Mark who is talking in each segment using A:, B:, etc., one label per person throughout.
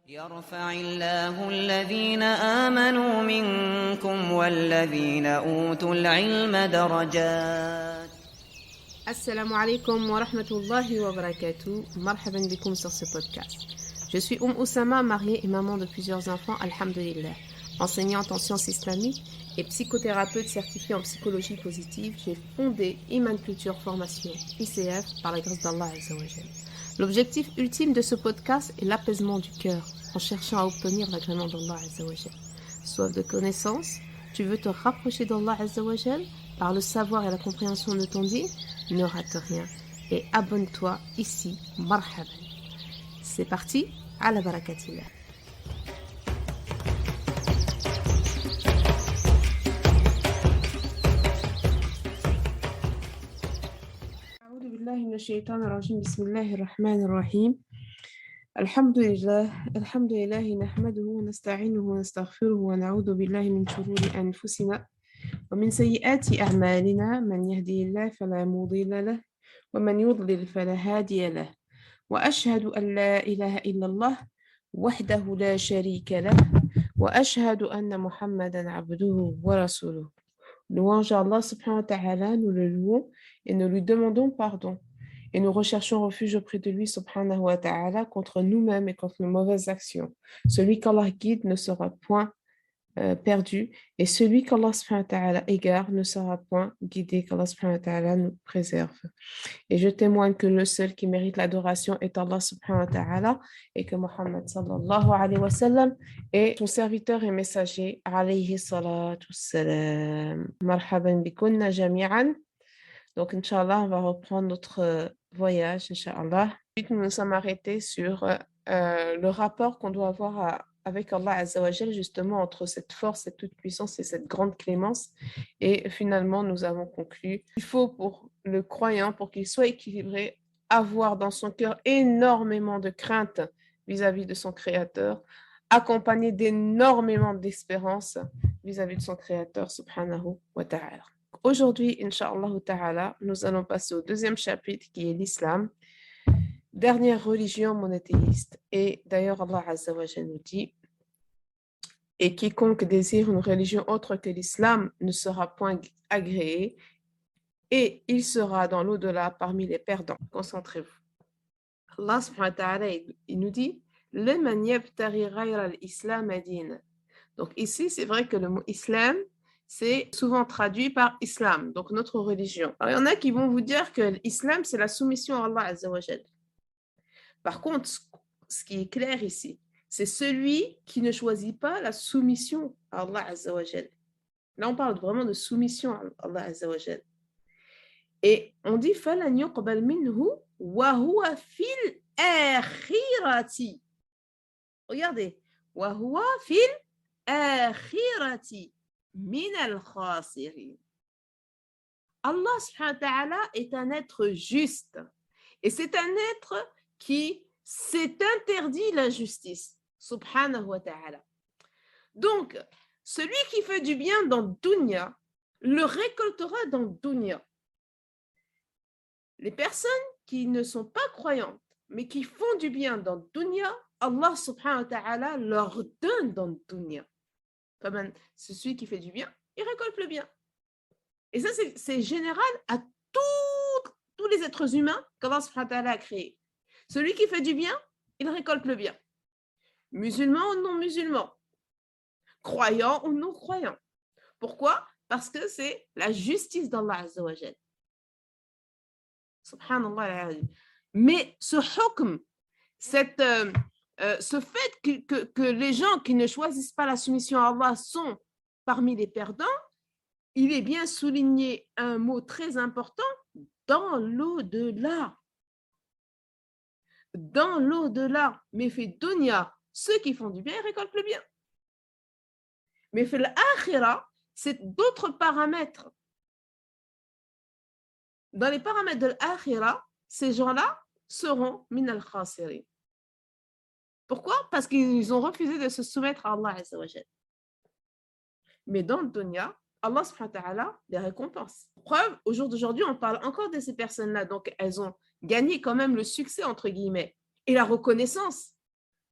A: يرفع الله الذين آمنوا منكم والذين أوتوا العلم درجات.
B: Assalamu alaikum wa rahmatullahi wa barakatuh. Marhaban bikoum sur ce podcast. Je suis Oussama, mariée et maman de plusieurs enfants, alhamdulillah. Enseignante en sciences islamiques et psychothérapeute certifiée en psychologie positive, j'ai fondé Iman Culture Formation, ICF, par la grâce d'Allah Azza wa Jal. L'objectif ultime de ce podcast est l'apaisement du cœur, en cherchant à obtenir l'agrément d'Allah Azza wa Jal. Soif de connaissance, tu veux te rapprocher d'Allah Azza wa Jal par le savoir et la compréhension de ton dîn, ne rate rien et abonne-toi ici, marhaban. C'est parti, ala barakatillah. أعوذ بالله من الشيطان الرجيم بسم الله الرحمن الرحيم الحمد لله نحمده ونستعينه ونستغفره ونعوذ بالله من شرور أنفسنا ومن سيئات أعمالنا من يهدي الله فلا مضل له ومن يضلل فلا هادي له وأشهد أن لا إله إلا الله وحده لا شريك له وأشهد أن محمدا عبده ورسوله. Louange à Allah subhanahu wa ta'ala, nous le louons et nous lui demandons pardon. Et nous recherchons refuge auprès de lui subhanahu wa ta'ala contre nous-mêmes et contre nos mauvaises actions. Celui qu'Allah guide ne sera point perdu, et celui qu'Allah subhanahu wa ta'ala égare ne sera point guidé, qu'Allah subhanahu wa ta'ala nous préserve. Et je témoigne que le seul qui mérite l'adoration est Allah subhanahu wa ta'ala, et que Muhammad sallallahu alayhi wa sallam est son serviteur et messager, alayhi salatu salam. Marhaban bikunna jami'an. Donc, Inch'Allah, on va reprendre notre voyage, Inch'Allah. Nous nous sommes arrêtés sur le rapport qu'on doit avoir avec Allah Azza wa Jal, justement, entre cette force, cette toute-puissance et cette grande clémence. Et finalement, nous avons conclu qu'il faut pour le croyant, pour qu'il soit équilibré, avoir dans son cœur énormément de crainte vis-à-vis de son Créateur, accompagné d'énormément d'espérance vis-à-vis de son Créateur, subhanahu wa ta'ala. Aujourd'hui, Inch'Allah ta'ala, nous allons passer au deuxième chapitre qui est l'islam, dernière religion monothéiste. Et d'ailleurs, Allah Azza wa Jalla nous dit: et quiconque désire une religion autre que l'islam ne sera point agréé et il sera dans l'au-delà parmi les perdants. Concentrez-vous. Allah subhanahu wa ta'ala, il nous dit: Liman yabtaghi ghayra al-islam din. Donc ici, c'est vrai que le mot islam, c'est souvent traduit par islam, donc notre religion. Alors, il y en a qui vont vous dire que l'islam, c'est la soumission à Allah Azza wa Jal. Par contre, ce qui est clair ici, c'est celui qui ne choisit pas la soumission à Allah Azza wa Jal. Là, on parle vraiment de soumission à Allah Azza wa Jal. Et on dit فَلَنْ يُقْبَلْ مِنْهُ وَهُوَ فِي الْآخِرَةِ. Regardez. وَهُوَ فِي الْآخِرَةِ مِنَ الْخَاسِرِينَ. Allah subhanahu wa ta'ala est un être juste. Et c'est un être qui s'est interdit l'injustice. Subhanahu wa ta'ala. Donc, celui qui fait du bien dans Dunya, le récoltera dans Dunya. Les personnes qui ne sont pas croyantes, mais qui font du bien dans Dunya, Allah subhanahu wa ta'ala leur donne dans Dunya. C'est celui qui fait du bien, il récolte le bien. Et ça, c'est général à tous les êtres humains qu'Allah subhanahu wa ta'ala a créés. Celui qui fait du bien, il récolte le bien. Musulman ou non musulman, croyant ou non croyant. Pourquoi? Parce que c'est la justice d'Allah Azza wa Jal. Subhanallah. Mais ce hukm, ce fait que les gens qui ne choisissent pas la soumission à Allah sont parmi les perdants, il est bien souligné un mot très important: dans l'au-delà. Dans l'au-delà. Mais fait dunya, ceux qui font du bien, ils récoltent le bien. Mais fait l'akhira, c'est d'autres paramètres. Dans les paramètres de l'akhira, ces gens-là seront min al-khasirin. Pourquoi? Parce qu'ils ont refusé de se soumettre à Allah Azza wa Jal. Mais dans le dunya, Allah subhanahu wa ta'ala les récompense. Preuve, au jour d'aujourd'hui, on parle encore de ces personnes-là. Donc, elles ont gagné quand même le succès, entre guillemets, et la reconnaissance.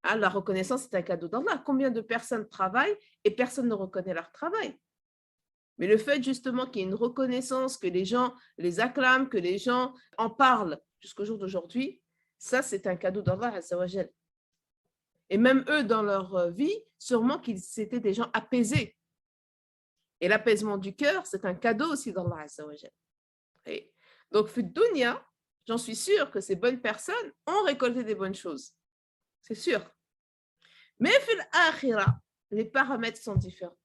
B: Hein, la reconnaissance, c'est un cadeau d'Allah. Combien de personnes travaillent et personne ne reconnaît leur travail? Mais le fait justement qu'il y ait une reconnaissance, que les gens les acclament, que les gens en parlent jusqu'au jour d'aujourd'hui, ça, c'est un cadeau d'Allah Azza wa Jal. Et même eux, dans leur vie, sûrement qu'ils étaient des gens apaisés. Et l'apaisement du cœur, c'est un cadeau aussi d'Allah Azza wa Jal. Et donc, fi dunya, j'en suis sûre que ces bonnes personnes ont récolté des bonnes choses. C'est sûr. Mais fil akhira, les paramètres sont différents.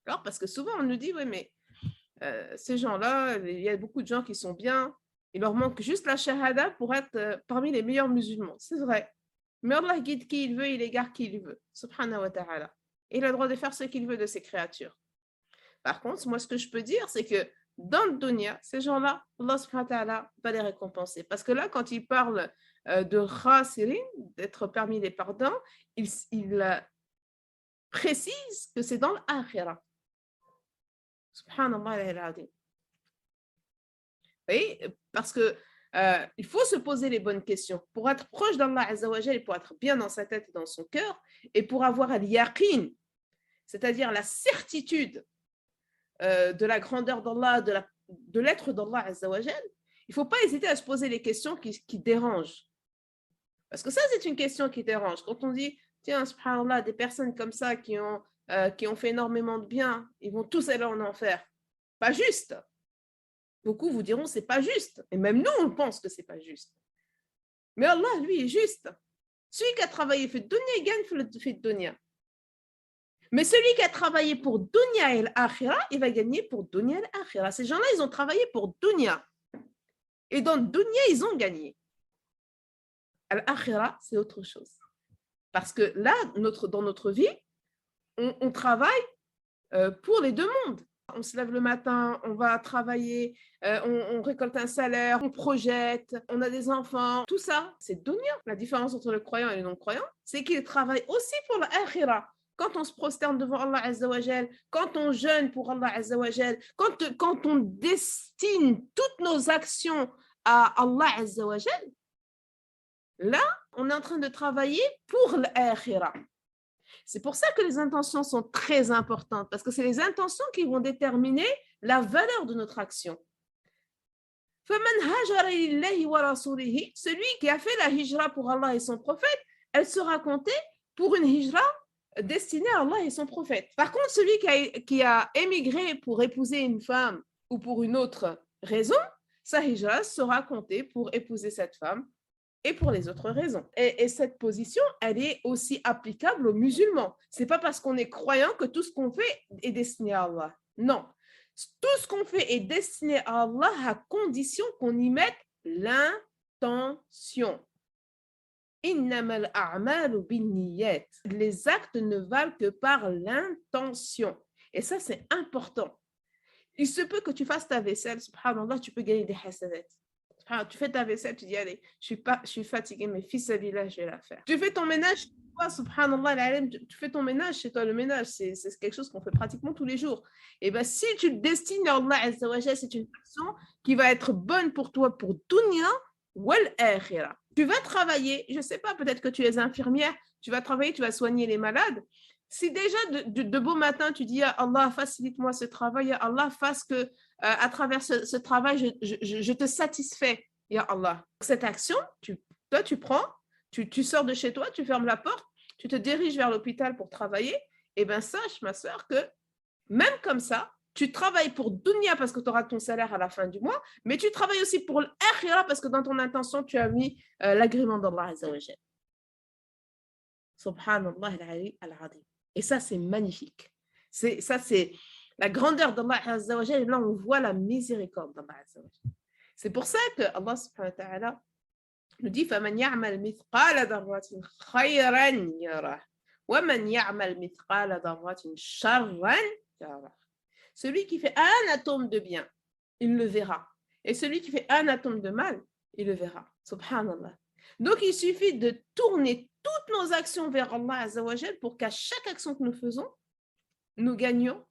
B: Alors, parce que souvent, on nous dit, oui, mais ces gens-là, il y a beaucoup de gens qui sont bien, il leur manque juste la shahada pour être parmi les meilleurs musulmans. C'est vrai. Mais Allah guide qui il veut, il égare qui il veut. Subhanahu wa ta'ala. Il a le droit de faire ce qu'il veut de ses créatures. Par contre, moi, ce que je peux dire, c'est que dans le dunya, ces gens-là, Allah subhanahu wa ta'ala va les récompenser. Parce que là, quand il parle de khasirin, d'être parmi les perdants, il précise que c'est dans l'akhirah. Subhanallah al-azim. Oui, parce que il faut se poser les bonnes questions pour être proche d'Allah Azza wa Jal et pour être bien dans sa tête et dans son cœur et pour avoir al-yaqin, c'est-à-dire la certitude de la grandeur d'Allah, de l'être d'Allah Azza wa Jal. Il ne faut pas hésiter à se poser les questions qui dérangent. Parce que ça, c'est une question qui dérange. Quand on dit, tiens, subhanallah, des personnes comme ça qui ont fait énormément de bien, ils vont tous aller en enfer. Pas juste. Beaucoup vous diront, c'est pas juste. Et même nous, on pense que c'est pas juste. Mais Allah, lui, est juste. Celui qui a travaillé fait dunya, il gagne fait dunya. Mais celui qui a travaillé pour dunya et l'akhira, il va gagner pour dunya et l'akhira. Ces gens-là, ils ont travaillé pour dunya. Et dans dunya, ils ont gagné. L'akhira, c'est autre chose. Parce que là, dans notre vie, on travaille pour les deux mondes. On se lève le matin, on va travailler, on récolte un salaire, on projette, on a des enfants. Tout ça, c'est dunya. La différence entre le croyant et le non-croyant, c'est qu'il travaille aussi pour l'akhira. Quand on se prosterne devant Allah Azza wa Jal, quand on jeûne pour Allah Azza wa Jal, quand on destine toutes nos actions à Allah Azza wa Jal, là, on est en train de travailler pour l'akhira. C'est pour ça que les intentions sont très importantes, parce que c'est les intentions qui vont déterminer la valeur de notre action. Celui qui a fait la hijra pour Allah et son prophète, elle sera comptée pour une hijra destinée à Allah et son prophète. Par contre, celui qui a émigré pour épouser une femme ou pour une autre raison, sa hijra sera comptée pour épouser cette femme et pour les autres raisons. Et cette position, elle est aussi applicable aux musulmans. Ce n'est pas parce qu'on est croyant que tout ce qu'on fait est destiné à Allah. Non. Tout ce qu'on fait est destiné à Allah à condition qu'on y mette l'intention. Innamal a'malu binniyat. Les actes ne valent que par l'intention. Et ça, c'est important. Il se peut que tu fasses ta vaisselle, subhanallah, tu peux gagner des hasanat. Tu fais ta vaisselle, tu dis, allez, je suis fatiguée, mais fils à village, je vais la faire. Tu fais ton ménage, toi, subhanallah, tu fais ton ménage chez toi, le ménage, c'est quelque chose qu'on fait pratiquement tous les jours. Et bien, si tu le destines à Allah Azza wa Jal, c'est une action qui va être bonne pour toi, pour dunya wal akhira. Tu vas travailler, je ne sais pas, peut-être que tu es infirmière, tu vas travailler, tu vas soigner les malades. Si déjà de beau matin, tu dis, Allah, facilite-moi ce travail, Allah, fasse que à travers ce travail, je te satisfais, ya Allah. Cette action, toi, tu prends, tu sors de chez toi, tu fermes la porte, tu te diriges vers l'hôpital pour travailler, et bien sache, ma soeur, que même comme ça, tu travailles pour dunya parce que tu auras ton salaire à la fin du mois, mais tu travailles aussi pour l'akhira parce que dans ton intention, tu as mis l'agrément d'Allah Azza wa Jal. Subhanallah al-azim. Et ça, c'est magnifique. Ça, c'est la grandeur d'Allah Azza wa Jal. Et là, on voit la miséricorde d'Allah Azza wa Jal. C'est pour ça que Allah subhanahu wa ta'ala nous dit فَمَنْ يَعْمَلْ مِثْقَالَ ذَرَّةٍ خَيْرًا يَرَهُ وَمَنْ يَعْمَلْ مِثْقَالَ ذَرَّةٍ شَرًّا يَرَهُ. Celui qui fait un atome de bien, il le verra. Et celui qui fait un atome de mal, il le verra. Subhanallah. Donc, il suffit de tourner toutes nos actions vers Allah Azza wa Jal pour qu'à chaque action que nous faisons, nous gagnions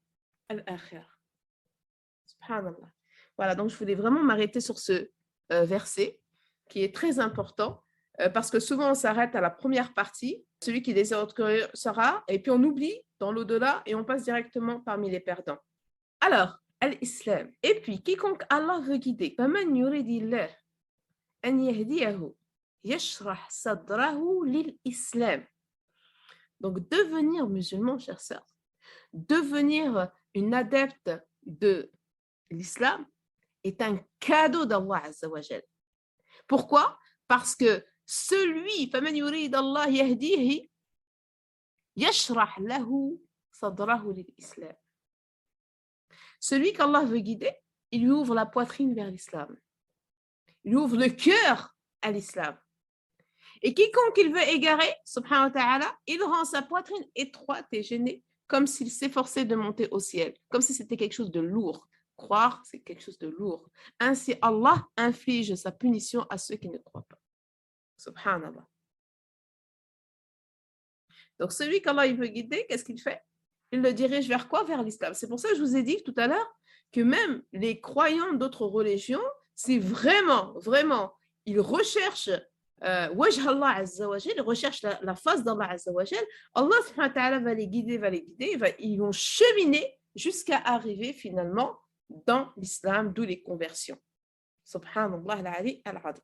B: al-akhir. Subhanallah. Voilà, donc je voulais vraiment m'arrêter sur ce verset qui est très important parce que souvent on s'arrête à la première partie, celui qui désire obscurir sera, et puis on oublie dans l'au-delà et on passe directement parmi les perdants. Alors, l'islam. Et puis, quiconque Allah veut guider, فَمَنْ يُرِدِ اللَّهُ أَنْ يَهْدِيَهُ يَشْرَحْ صَدْرَهُ لِلْإِسْلَامِ. Donc, devenir musulman, chers sœurs, devenir une adepte de l'islam est un cadeau d'Allah Azza wa Jal. Pourquoi? Parce que celui, فَمَنْ يُرِدَ اللَّهُ يَهْدِيهِ يَشْرَحْ لَهُ صَدْرَهُ لِلْإِسْلَامِ. Celui qu'Allah veut guider, il lui ouvre la poitrine vers l'islam. Il lui ouvre le cœur à l'islam. Et quiconque il veut égarer, subhanahu wa ta'ala, il rend sa poitrine étroite et gênée, comme s'il s'efforçait de monter au ciel, comme si c'était quelque chose de lourd. Croire, c'est quelque chose de lourd. Ainsi, Allah inflige sa punition à ceux qui ne croient pas. Subhanallah. Donc, celui qu'Allah veut guider, qu'est-ce qu'il fait? Il le dirige vers quoi? Vers l'islam. C'est pour ça que je vous ai dit tout à l'heure que même les croyants d'autres religions, si vraiment, ils recherchent wajh Allah Azza wa Jal, ils recherchent la face d'Allah Azza wa Jal, Allah subhanahu wa ta'ala va les guider, ils vont cheminer jusqu'à arriver finalement dans l'islam, d'où les conversions. Subhanallah al-Ali al-Azim.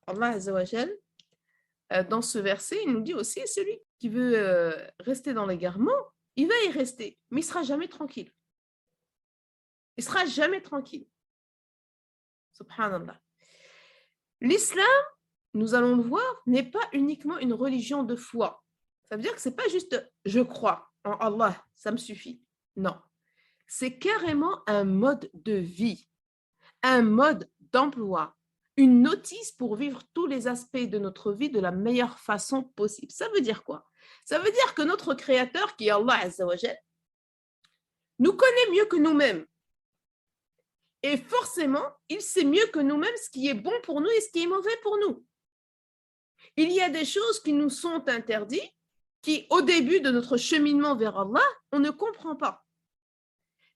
B: Allah Azza wa Jal, dans ce verset, il nous dit aussi, celui qui veut rester dans l'égarement, il va y rester, mais il ne sera jamais tranquille. Il ne sera jamais tranquille. Subhanallah. L'islam, nous allons le voir, n'est pas uniquement une religion de foi. Ça veut dire que ce n'est pas juste « je crois en Allah, ça me suffit ». Non. C'est carrément un mode de vie, un mode d'emploi, une notice pour vivre tous les aspects de notre vie de la meilleure façon possible. Ça veut dire quoi? Ça veut dire que notre Créateur, qui est Allah Azza wa Jal, nous connaît mieux que nous-mêmes. Et forcément, il sait mieux que nous-mêmes ce qui est bon pour nous et ce qui est mauvais pour nous. Il y a des choses qui nous sont interdites, qui, au début de notre cheminement vers Allah, on ne comprend pas.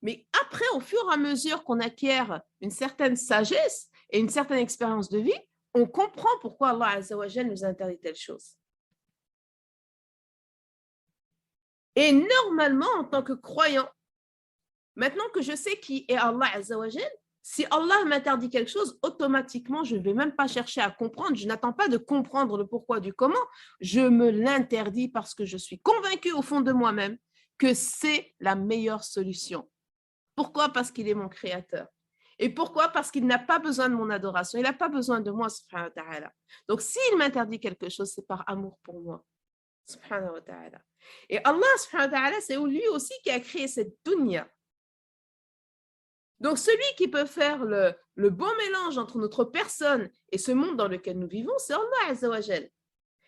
B: Mais après, au fur et à mesure qu'on acquiert une certaine sagesse et une certaine expérience de vie, on comprend pourquoi Allah Azza wa Jal nous interdit telle chose. Et normalement, en tant que croyant, maintenant que je sais qui est Allah Azza wa Jal, si Allah m'interdit quelque chose, automatiquement, je ne vais même pas chercher à comprendre. Je n'attends pas de comprendre le pourquoi du comment. Je me l'interdis parce que je suis convaincue au fond de moi-même que c'est la meilleure solution. Pourquoi? Parce qu'il est mon créateur. Et pourquoi? Parce qu'il n'a pas besoin de mon adoration. Il n'a pas besoin de moi, subhanahu wa ta'ala. Donc, s'il m'interdit quelque chose, c'est par amour pour moi, subhanahu wa ta'ala. Et Allah, subhanahu wa ta'ala, c'est lui aussi qui a créé cette dunya. Donc, celui qui peut faire le bon mélange entre notre personne et ce monde dans lequel nous vivons, c'est Allah Azza wa Jal.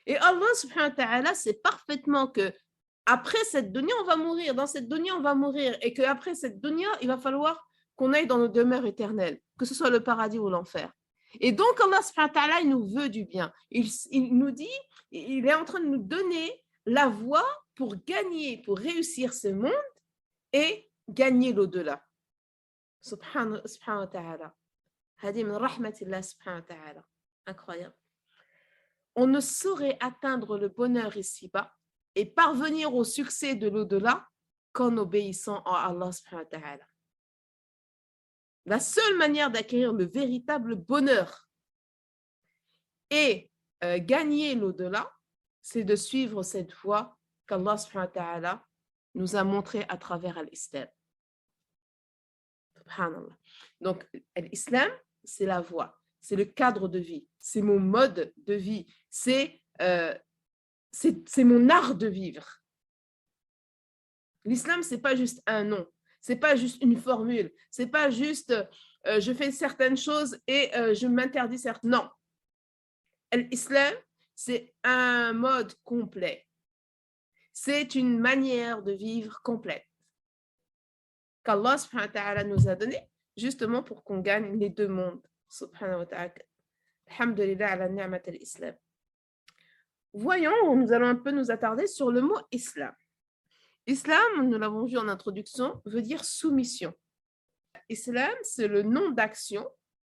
B: Et Allah, subhanahu wa ta'ala, sait parfaitement que après cette dunya, on va mourir. Dans cette dunya, on va mourir. Et qu'après cette dunya, il va falloir qu'on aille dans nos demeures éternelles, que ce soit le paradis ou l'enfer. Et donc, Allah, subhanahu wa ta'ala, il nous veut du bien. Il nous dit, il est en train de nous donner la voie pour gagner, pour réussir ce monde et gagner l'au-delà. Subhanahu wa ta'ala. Hadi min rahmatillah subhanahu wa ta'ala. Incroyable. On ne saurait atteindre le bonheur ici-bas et parvenir au succès de l'au-delà qu'en obéissant à Allah subhanahu wa ta'ala. La seule manière d'acquérir le véritable bonheur et gagner l'au-delà, c'est de suivre cette voie qu'Allah subhanahu wa ta'ala nous a montrée à travers l'islam. Subhanallah. Donc, l'islam, c'est la voie, c'est le cadre de vie, c'est mon mode de vie, c'est mon art de vivre. L'islam, c'est pas juste un nom, c'est pas juste une formule, c'est pas juste je fais certaines choses et je m'interdis certaines. Non. L'islam, c'est un mode complet. C'est une manière de vivre complète qu'Allah subhanahu wa ta'ala nous a donné justement pour qu'on gagne les deux mondes. Subhanahu wa ta'ala. Alhamdulillah ala ni'mat al-islam. Voyons, nous allons un peu nous attarder sur le mot islam. Islam, nous l'avons vu en introduction, veut dire soumission. Islam, c'est le nom d'action.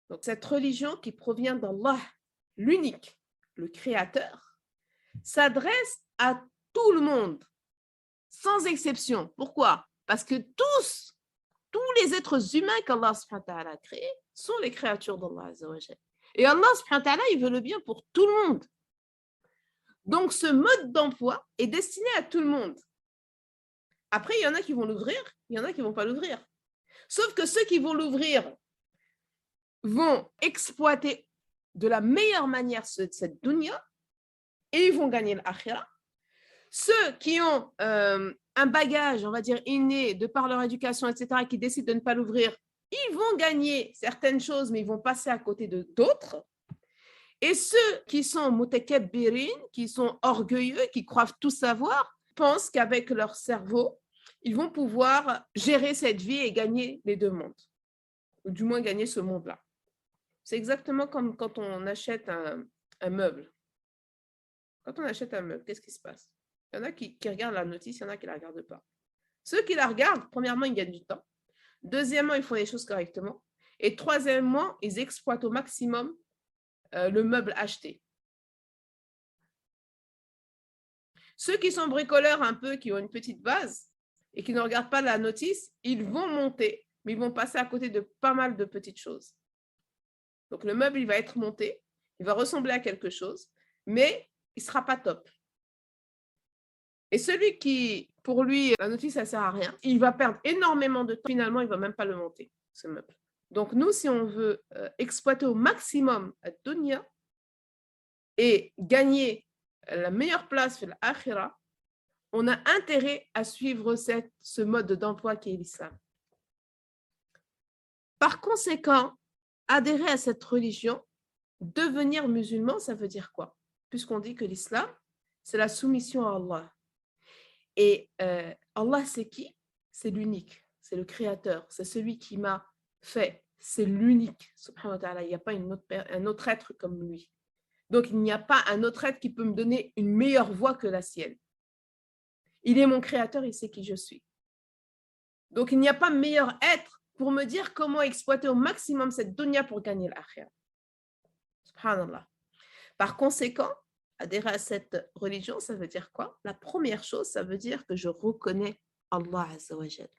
B: Donc cette religion qui provient d'Allah l'unique, le créateur, s'adresse à tout le monde, sans exception. Pourquoi? Parce que tous les êtres humains qu'Allah subhanahu wa ta'ala a créés sont les créatures d'Allah azza wa jal. Et Allah subhanahu wa ta'ala, il veut le bien pour tout le monde. Donc, ce mode d'emploi est destiné à tout le monde. Après, il y en a qui vont l'ouvrir, il y en a qui ne vont pas l'ouvrir. Sauf que ceux qui vont l'ouvrir vont exploiter de la meilleure manière cette dunya et ils vont gagner l'akhira. Ceux qui ont un bagage, on va dire, inné de par leur éducation, etc., qui décident de ne pas l'ouvrir, ils vont gagner certaines choses, mais ils vont passer à côté de d'autres. Et ceux qui sont mutakabbirin, qui sont orgueilleux, qui croient tout savoir, pensent qu'avec leur cerveau, ils vont pouvoir gérer cette vie et gagner les deux mondes, ou du moins gagner ce monde-là. C'est exactement comme quand on achète un meuble. Quand on achète un meuble, qu'est-ce qui se passe? Il y en a qui regardent la notice, il y en a qui ne la regardent pas. Ceux qui la regardent, premièrement, ils gagnent du temps. Deuxièmement, ils font les choses correctement. Et troisièmement, ils exploitent au maximum le meuble acheté. Ceux qui sont bricoleurs un peu, qui ont une petite base et qui ne regardent pas la notice, ils vont monter, mais ils vont passer à côté de pas mal de petites choses. Donc le meuble, il va être monté, il va ressembler à quelque chose, mais il ne sera pas top. Et celui qui, pour lui, la notice, ça ne sert à rien, il va perdre énormément de temps. Finalement, il ne va même pas le monter, ce meuble. Donc nous, si on veut exploiter au maximum la dunya et gagner la meilleure place sur l'akhira, on a intérêt à suivre ce mode d'emploi qui est l'islam. Par conséquent, adhérer à cette religion, devenir musulman, ça veut dire quoi? Puisqu'on dit que l'islam, c'est la soumission à Allah. Et Allah, c'est qui? C'est l'unique, c'est le créateur, c'est celui qui m'a fait, c'est l'unique, subhanahu wa ta'ala. Il n'y a pas un autre être comme lui. Donc, il n'y a pas un autre être qui peut me donner une meilleure voie que la sienne. Il est mon créateur, il sait qui je suis. Donc, il n'y a pas meilleur être pour me dire comment exploiter au maximum cette dunya pour gagner l'akhira. Subhanallah. Par conséquent, adhérer à cette religion, ça veut dire quoi? La première chose, ça veut dire que je reconnais Allah Azza wa Jal.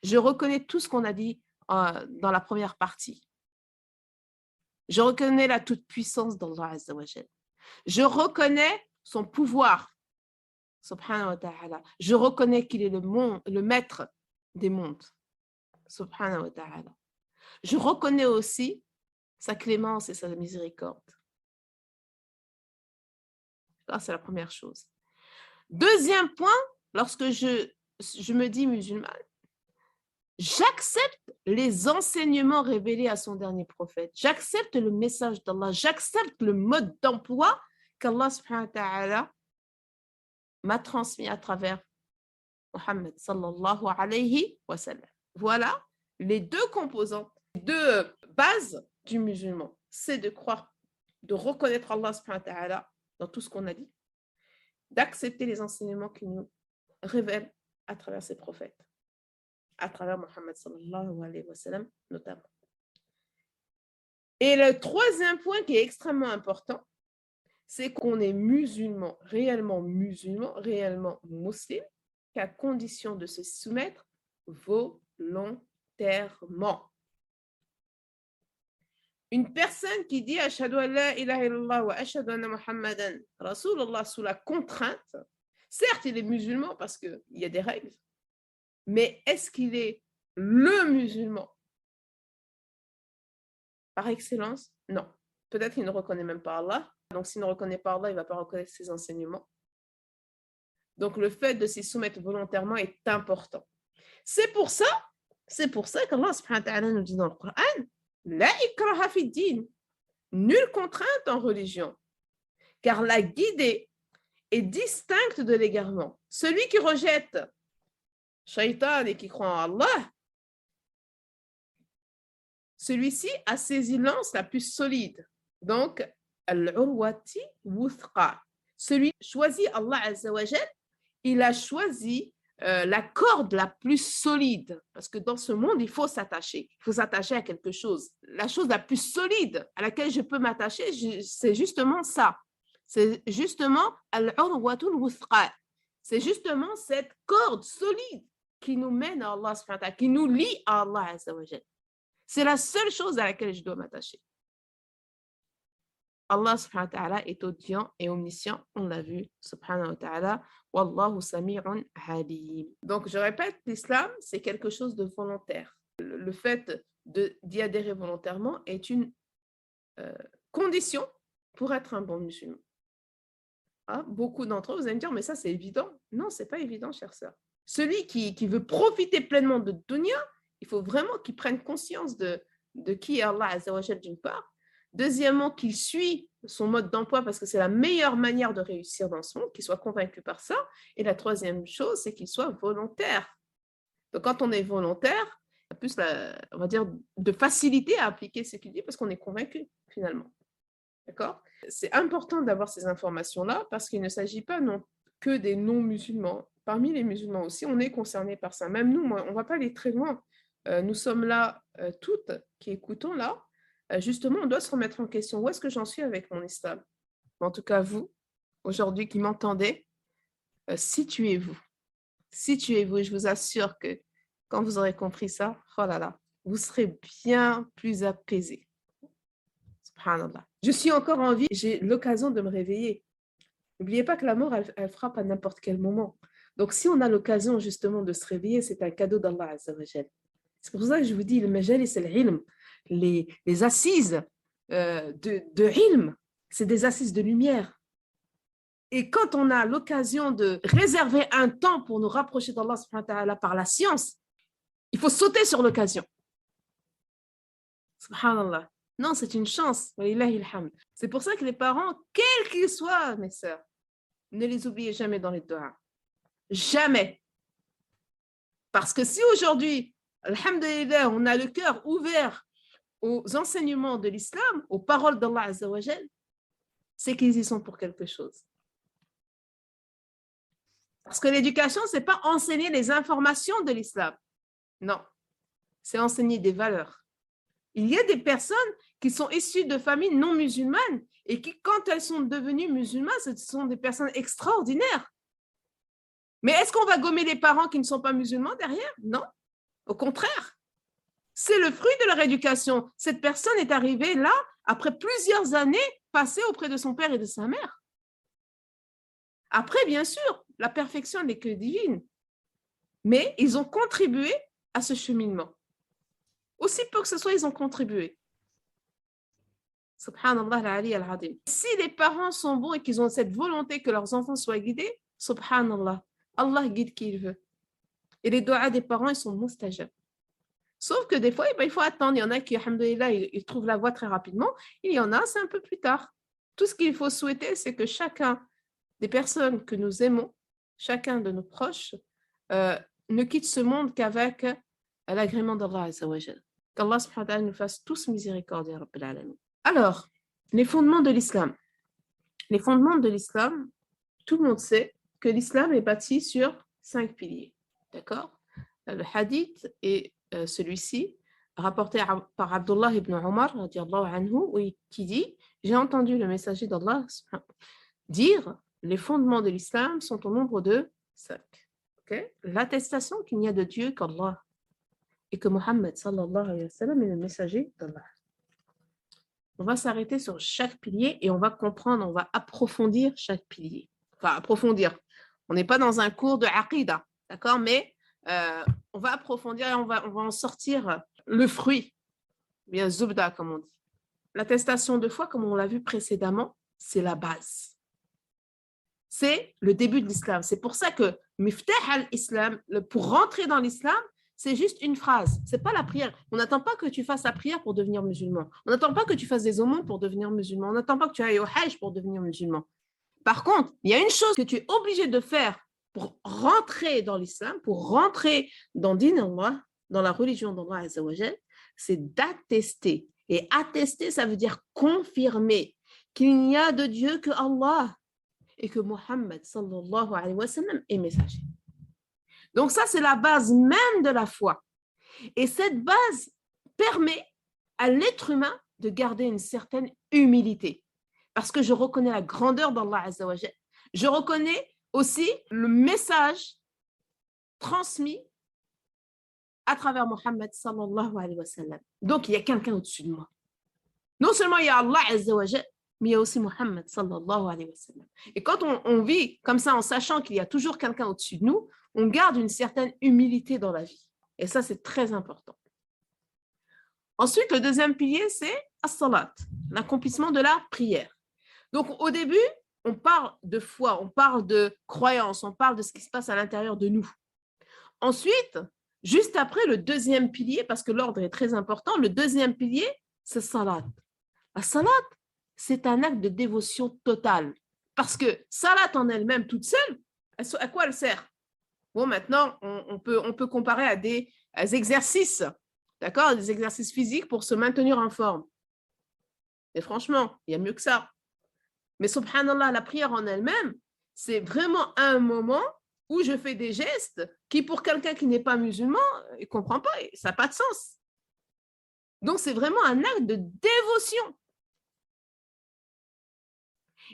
B: Je reconnais tout ce qu'on a dit dans la première partie. Je reconnais la toute-puissance d'Allah Azza wa Jal. Je reconnais son pouvoir, subhanahu wa ta'ala. Je reconnais qu'il est le maître des mondes, subhanahu wa ta'ala. Je reconnais aussi sa clémence et sa miséricorde. Ça, c'est la première chose. Deuxième point, lorsque je me dis musulmane, j'accepte les enseignements révélés à son dernier prophète. J'accepte le message d'Allah. J'accepte le mode d'emploi qu'Allah subhanahu wa ta'ala m'a transmis à travers Muhammad sallallahu alayhi wa sallam. Voilà les deux composantes, les deux bases du musulman. C'est de croire, de reconnaître Allah subhanahu wa ta'ala dans tout ce qu'on a dit, d'accepter les enseignements qu'il nous révèle à travers ses prophètes, à travers Muhammad sallallahu alayhi wa sallam notamment. Et le troisième point qui est extrêmement important, c'est qu'on est musulman, réellement musulman qu'à condition de se soumettre volontairement. Une personne qui dit Ashhadu an la ilaha illallah wa ashhadu anna Muhammadan Rasulullah sous la contrainte, certes il est musulman parce qu'il y a des règles, mais est-ce qu'il est le musulman par excellence? Non. Peut-être qu'il ne reconnaît même pas Allah. Donc s'il ne reconnaît pas Allah, il ne va pas reconnaître ses enseignements. Donc le fait de s'y soumettre volontairement est important. C'est pour ça qu'Allah subhanahu wa ta'ala nous dit dans le Coran, la ikraha fi din, nulle contrainte en religion, car la guidée est distincte de l'égarement. Celui qui rejette Shaitan et qui croit en Allah, celui-ci a saisi l'anse la plus solide. Donc, al-urwati wuthqa. Celui qui choisit Allah Azza wa Jal, il a choisi la corde la plus solide, parce que dans ce monde, il faut s'attacher. Il faut s'attacher à quelque chose. La chose la plus solide à laquelle je peux m'attacher, c'est justement ça. C'est justement al-urwatul wuthqa. C'est justement cette corde solide qui nous mène à Allah subhanahu wa ta'ala, qui nous lie à Allah azza wa jal. C'est la seule chose à laquelle je dois m'attacher. Allah subhanahu wa ta'ala est audient et omniscient, on l'a vu, subhanahu wa ta'ala. Wallahu sami'un alim. Donc, je répète, l'islam, c'est quelque chose de volontaire. Le fait d'y adhérer volontairement est une condition pour être un bon musulman. Ah, beaucoup d'entre eux, vous allez me dire, mais ça, c'est évident. Non, ce n'est pas évident, chère sœur. Celui qui veut profiter pleinement de dunya, il faut vraiment qu'il prenne conscience de qui est Allah azza wa jal d'une part. Deuxièmement, qu'il suit son mode d'emploi parce que c'est la meilleure manière de réussir dans ce monde, qu'il soit convaincu par ça. Et la troisième chose, c'est qu'il soit volontaire. Donc, quand on est volontaire, il y a plus, on va dire, de facilité à appliquer ce qu'il dit parce qu'on est convaincu, finalement. D'accord ? C'est important d'avoir ces informations-là parce qu'il ne s'agit pas non que des non-musulmans. Parmi les musulmans aussi, on est concerné par ça. Même nous, on ne va pas aller très loin. Nous sommes là, toutes qui écoutons là. Justement, on doit se remettre en question. Où est-ce que j'en suis avec mon islam? En tout cas, vous, aujourd'hui qui m'entendez, situez-vous. Situez-vous et je vous assure que quand vous aurez compris ça, oh là là, vous serez bien plus apaisé. Subhanallah. Je suis encore en vie, j'ai l'occasion de me réveiller. N'oubliez pas que la mort, elle frappe à n'importe quel moment. Donc, si on a l'occasion justement de se réveiller, c'est un cadeau d'Allah azza wa jal. C'est pour ça que je vous dis, le majalis c'est l'ilm. Les assises de ilm, c'est des assises de lumière. Et quand on a l'occasion de réserver un temps pour nous rapprocher d'Allah subhanahu wa ta'ala par la science, il faut sauter sur l'occasion. Subhanallah. Non, c'est une chance. C'est pour ça que les parents, quels qu'ils soient, mes sœurs, ne les oubliez jamais dans les doigts. Jamais. Parce que si aujourd'hui, alhamdulillah, on a le cœur ouvert aux enseignements de l'islam, aux paroles d'Allah azza wa jal, c'est qu'ils y sont pour quelque chose. Parce que l'éducation, ce n'est pas enseigner les informations de l'islam. Non, c'est enseigner des valeurs. Il y a des personnes qui sont issues de familles non musulmanes et qui, quand elles sont devenues musulmanes, ce sont des personnes extraordinaires. Mais est-ce qu'on va gommer les parents qui ne sont pas musulmans derrière? Non, au contraire. C'est le fruit de leur éducation. Cette personne est arrivée là, après plusieurs années passées auprès de son père et de sa mère. Après, bien sûr, la perfection n'est que divine. Mais ils ont contribué à ce cheminement. Aussi peu que ce soit, ils ont contribué. Subhanallah al-Ali al-Adim. Si les parents sont bons et qu'ils ont cette volonté que leurs enfants soient guidés, subhanallah, Allah guide qui il veut. Et les doigts des parents, ils sont mustajab. Sauf que des fois, il faut attendre. Il y en a qui, alhamdoulilah, ils trouvent la voie très rapidement. Il y en a, c'est un peu plus tard. Tout ce qu'il faut souhaiter, c'est que chacun des personnes que nous aimons, chacun de nos proches, ne quitte ce monde qu'avec l'agrément d'Allah azza wa jal. Qu'Allah subhanahu wa ta'ala nous fasse tous miséricorde, ya Rabbil alamin. Alors, les fondements de l'islam. Les fondements de l'islam, tout le monde sait que l'islam est bâti sur 5 piliers. D'accord? Le hadith est celui-ci, rapporté par Abdullah ibn Omar, qui dit « J'ai entendu le messager d'Allah dire « Les fondements de l'islam sont au nombre de 5. Okay? L'attestation qu'il n'y a de Dieu qu'Allah et que Muhammad sallallahu alayhi wa sallam est le messager d'Allah. » On va s'arrêter sur chaque pilier et on va comprendre, on va approfondir chaque pilier. Enfin, approfondir. On n'est pas dans un cours de aqida, d'accord? Mais on va approfondir et on va en sortir le fruit, bien zubda comme on dit. L'attestation de foi, comme on l'a vu précédemment, c'est la base. C'est le début de l'islam. C'est pour ça que miftah al-islam, pour rentrer dans l'islam, c'est juste une phrase. Ce n'est pas la prière. On n'attend pas que tu fasses la prière pour devenir musulman. On n'attend pas que tu fasses des aumônes pour devenir musulman. On n'attend pas que tu ailles au hajj pour devenir musulman. Par contre, il y a une chose que tu es obligé de faire pour rentrer dans l'islam, pour rentrer dans din Allah, dans la religion d'Allah azza wa jal, c'est d'attester. Et attester, ça veut dire confirmer qu'il n'y a de Dieu que Allah et que Muhammad sallallahu alayhi wa sallam est messager. Donc ça, c'est la base même de la foi. Et cette base permet à l'être humain de garder une certaine humilité. Parce que je reconnais la grandeur d'Allah Azza wa Jal. Je reconnais aussi le message transmis à travers Mohammed sallallahu alayhi wa sallam. Donc, il y a quelqu'un au-dessus de moi. Non seulement il y a Allah Azza wa Jal, mais il y a aussi Mohammed sallallahu alayhi wa sallam. Et quand on vit comme ça en sachant qu'il y a toujours quelqu'un au-dessus de nous, on garde une certaine humilité dans la vie. Et ça, c'est très important. Ensuite, le deuxième pilier, c'est as-salat, l'accomplissement de la prière. Donc, au début, on parle de foi, on parle de croyance, on parle de ce qui se passe à l'intérieur de nous. Ensuite, juste après, le deuxième pilier, parce que l'ordre est très important, le deuxième pilier, c'est salat. La salat, c'est un acte de dévotion totale. Parce que salat en elle-même, toute seule, à quoi elle sert? Bon, maintenant, on peut comparer à des exercices, d'accord? Des exercices physiques pour se maintenir en forme. Et franchement, il y a mieux que ça. Mais subhanallah, la prière en elle-même, c'est vraiment un moment où je fais des gestes qui, pour quelqu'un qui n'est pas musulman, il ne comprend pas, ça n'a pas de sens. Donc, c'est vraiment un acte de dévotion.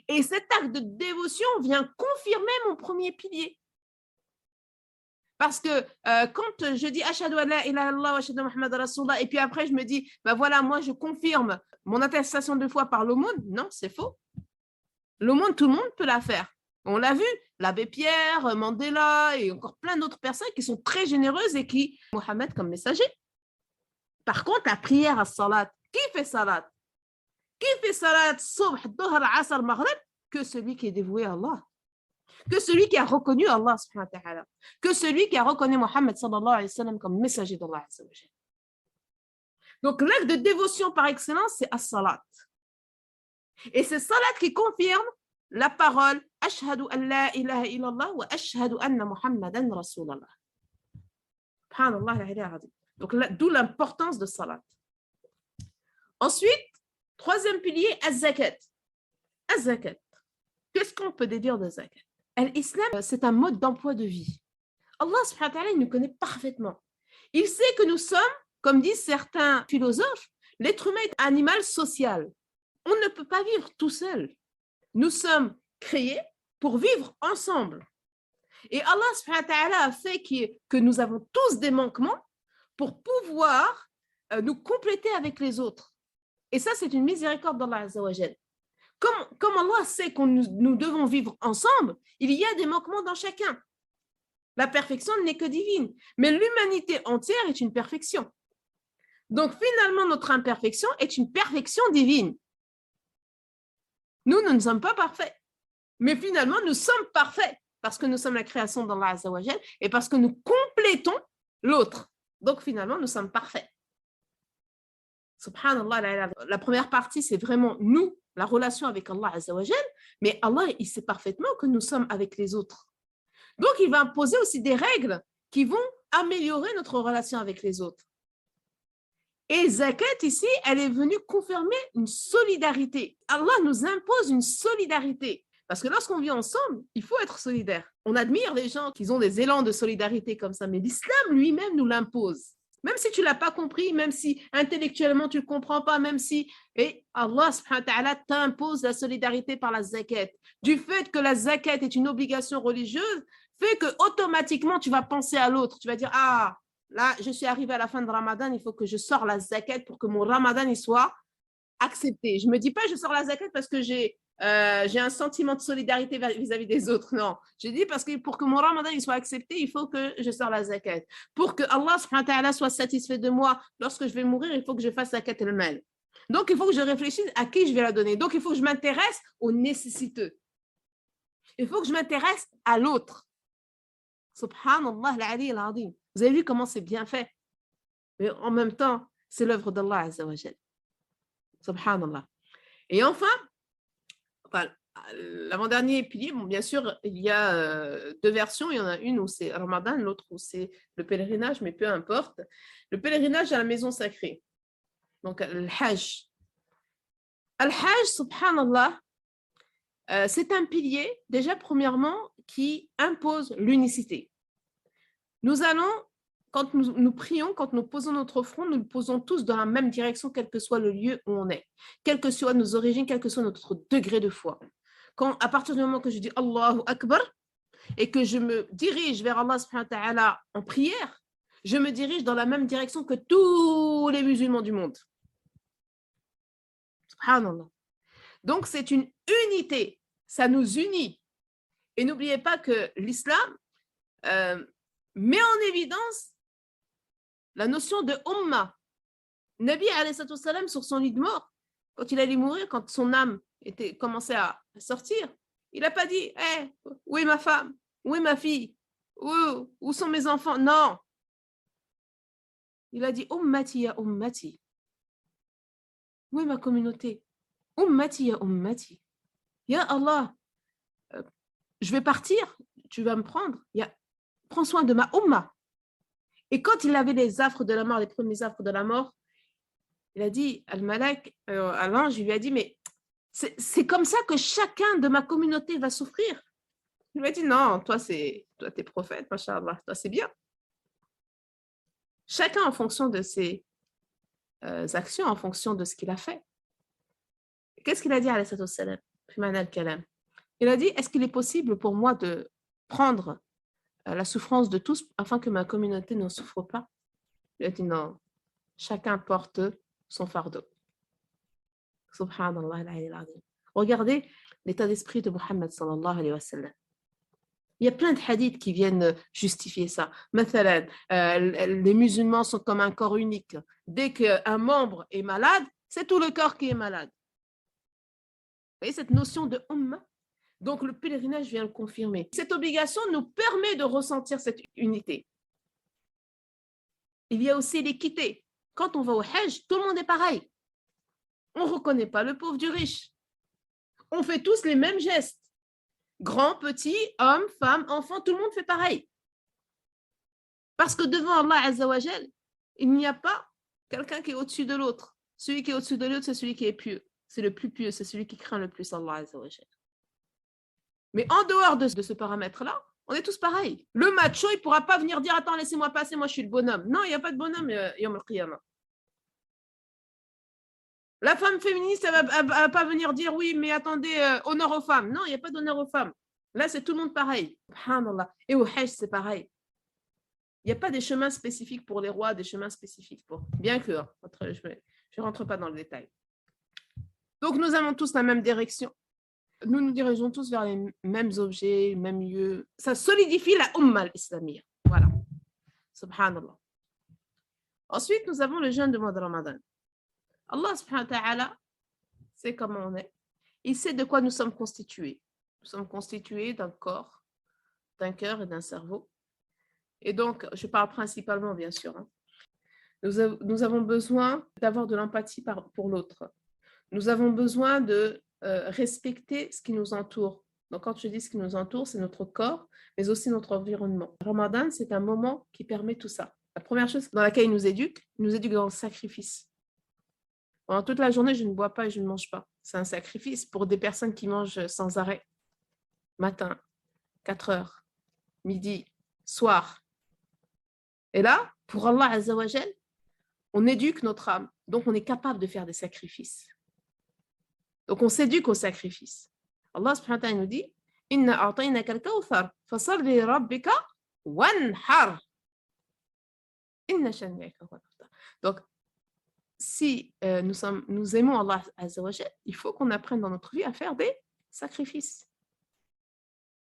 B: Et cet acte de dévotion vient confirmer mon premier pilier. Parce que quand je dis Ashhadu an la ilaha illallah wa ashhadu Muhammad Rasulullah, et puis après je me dis, ben voilà, moi je confirme mon attestation de foi par l'aumône, non, c'est faux. L'aumône, tout le monde peut la faire. On l'a vu, l'abbé Pierre, Mandela et encore plein d'autres personnes qui sont très généreuses et qui Mohammed comme messager. Par contre, la prière à salat, qui fait salat? Qui fait salat subh, dhuhr, asr, maghrib? Que celui qui est dévoué à Allah. Que celui qui a reconnu Allah subhanahu wa ta'ala. Que celui qui a reconnu Mohammed sallallahu alayhi wa sallam comme messager d'Allah. Donc l'acte de dévotion par excellence, c'est as-salat. Et c'est salat qui confirme la parole Ashhadu an la ilaha illallah wa ashhadu anna Muhammadan Rasulallah. Subhanallah. Donc d'où l'importance de salat. Ensuite, troisième pilier, az-zakat. Az-zakat. Qu'est-ce qu'on peut déduire de zakat? L'islam, c'est un mode d'emploi de vie. Allah subhanahu wa ta'ala, il nous connaît parfaitement. Il sait que nous sommes, comme disent certains philosophes, l'être humain est un animal social. On ne peut pas vivre tout seul. Nous sommes créés pour vivre ensemble. Et Allah subhanahu wa ta'ala a fait que nous avons tous des manquements pour pouvoir nous compléter avec les autres. Et ça, c'est une miséricorde d'Allah Azza wa Jal. Comme Allah sait que nous devons vivre ensemble, il y a des manquements dans chacun. La perfection n'est que divine, mais l'humanité entière est une perfection. Donc finalement, notre imperfection est une perfection divine. Nous ne sommes pas parfaits, mais finalement, nous sommes parfaits parce que nous sommes la création d'Allah Azza wa Jal et parce que nous complétons l'autre. Donc finalement, nous sommes parfaits. Subhanallah, la première partie, c'est vraiment nous, la relation avec Allah Azza wa Jal, mais Allah, il sait parfaitement que nous sommes avec les autres. Donc, il va imposer aussi des règles qui vont améliorer notre relation avec les autres. Et zakat, ici, elle est venue confirmer une solidarité. Allah nous impose une solidarité. Parce que lorsqu'on vit ensemble, il faut être solidaire. On admire les gens qui ont des élans de solidarité comme ça, mais l'islam lui-même nous l'impose. Même si tu ne l'as pas compris, même si intellectuellement tu ne le comprends pas, même si Allah subhanahu wa ta'ala t'impose la solidarité par la zakat. Du fait que la zakat est une obligation religieuse, fait que automatiquement tu vas penser à l'autre. Tu vas dire, ah, là, je suis arrivé à la fin de Ramadan, il faut que je sors la zakat pour que mon Ramadan il soit accepté. Je ne me dis pas, je sors la zakat parce que j'ai un sentiment de solidarité vis-à-vis des autres. Non, je dis parce que pour que mon Ramadan il soit accepté, il faut que je sors la zakat. Pour que Allah subhanahu wa ta'ala soit satisfait de moi lorsque je vais mourir, il faut que je fasse zakat al-mal. Donc, il faut que je réfléchisse à qui je vais la donner. Donc, il faut que je m'intéresse aux nécessiteux. Il faut que je m'intéresse à l'autre. Subhanallah al-Ali al-Azim. Vous avez vu comment c'est bien fait? Mais en même temps, c'est l'œuvre d'Allah Azza wa Jal. Subhanallah. Et enfin, l'avant-dernier pilier, bon, bien sûr, il y a deux versions. Il y en a une où c'est Ramadan, l'autre où c'est le pèlerinage, mais peu importe. Le pèlerinage à la maison sacrée. Donc, le Hajj. Al-Hajj, subhanallah, c'est un pilier, déjà, premièrement, qui impose l'unicité. Nous allons, quand nous prions, quand nous posons notre front, nous le posons tous dans la même direction, quel que soit le lieu où on est, quelles que soient nos origines, quel que soit notre degré de foi. À partir du moment que je dis Allahu Akbar et que je me dirige vers Allah subhanahu wa ta'ala en prière, je me dirige dans la même direction que tous les musulmans du monde. Subhanallah. Donc, c'est une unité. Ça nous unit. Et n'oubliez pas que l'islam met en évidence la notion de umma. Nabi alayhi salam sur son lit de mort, quand il allait mourir, quand son âme commençait à sortir, il n'a pas dit hey, où est ma femme, où est ma fille, où sont mes enfants? Non. Il a dit ummati ya ummati. Où est ma communauté? Ummati ya ummati. Ya Allah, je vais partir, tu vas me prendre. Prends soin de ma umma. Et quand il avait les affres de la mort, les premiers affres de la mort, il a dit, Al-Malak, à l'ange, il lui a dit, mais c'est comme ça que chacun de ma communauté va souffrir. Il lui a dit, non, toi, t'es prophète, machallah, toi, c'est bien. Chacun en fonction de ses actions, en fonction de ce qu'il a fait. Qu'est-ce qu'il a dit, alayhi salam? Il a dit, est-ce qu'il est possible pour moi de prendre la souffrance de tous afin que ma communauté ne souffre pas? Il a dit, non, chacun porte son fardeau. Subhanallah al-azim. Regardez l'état d'esprit de Muhammad sallallahu alayhi wa sallam. Il y a plein de hadiths qui viennent justifier ça. Mathalan, les musulmans sont comme un corps unique. Dès qu'un membre est malade, c'est tout le corps qui est malade. Vous voyez cette notion de umma? Donc le pèlerinage vient le confirmer. Cette obligation nous permet de ressentir cette unité. Il y a aussi l'équité. Quand on va au Hajj, tout le monde est pareil. On ne reconnaît pas le pauvre du riche. On fait tous les mêmes gestes. Grands, petits, hommes, femmes, enfants, tout le monde fait pareil. Parce que devant Allah Azza wa Jal, il n'y a pas quelqu'un qui est au-dessus de l'autre. Celui qui est au-dessus de l'autre, c'est celui qui est pieux. C'est le plus pieux, c'est celui qui craint le plus Allah Azza wa Jal. Mais en dehors de ce paramètre-là, on est tous pareils. Le macho, il ne pourra pas venir dire « Attends, laissez-moi passer, moi je suis le bonhomme ». Non, il n'y a pas de bonhomme, Yom al-Qiyamah. La femme féministe, elle ne va pas venir dire « Oui, mais attendez, honneur aux femmes ». Non, il n'y a pas d'honneur aux femmes. Là, c'est tout le monde pareil. Subhanallah. Et au Hajj, c'est pareil. Il n'y a pas des chemins spécifiques pour les rois, des chemins spécifiques pour... Bien que, je ne rentre pas dans le détail. Donc, nous avons tous la même direction. Nous nous dirigeons tous vers les mêmes objets, les mêmes lieux. Ça solidifie la Umma al-Islamiyya. Voilà. Subhanallah. Ensuite, nous avons le jeûne du mois de Ramadan. Allah subhanahu wa ta'ala sait comment on est. Il sait de quoi nous sommes constitués. Nous sommes constitués d'un corps, d'un cœur et d'un cerveau. Et donc, je parle principalement, bien sûr. Nous avons besoin d'avoir de l'empathie pour l'autre. Nous avons besoin de respecter ce qui nous entoure. Donc, quand je dis ce qui nous entoure, c'est notre corps, mais aussi notre environnement. Ramadan, c'est un moment qui permet tout ça. La première chose dans laquelle il nous éduque dans le sacrifice. Pendant toute la journée, je ne bois pas et je ne mange pas. C'est un sacrifice pour des personnes qui mangent sans arrêt. Matin, 4 heures, midi, soir. Et là, pour Allah Azza wa Jal, on éduque notre âme. Donc, on est capable de faire des sacrifices. Donc, on s'éduque au sacrifice. Allah subhanahu wa ta'ala nous dit « Inna a'taynaka al-kawthar, fasalli li rabbika wanhar. Inna shani'aka huwa al-abtar. » Donc, si nous aimons Allah Azza wa Jal, il faut qu'on apprenne dans notre vie à faire des sacrifices.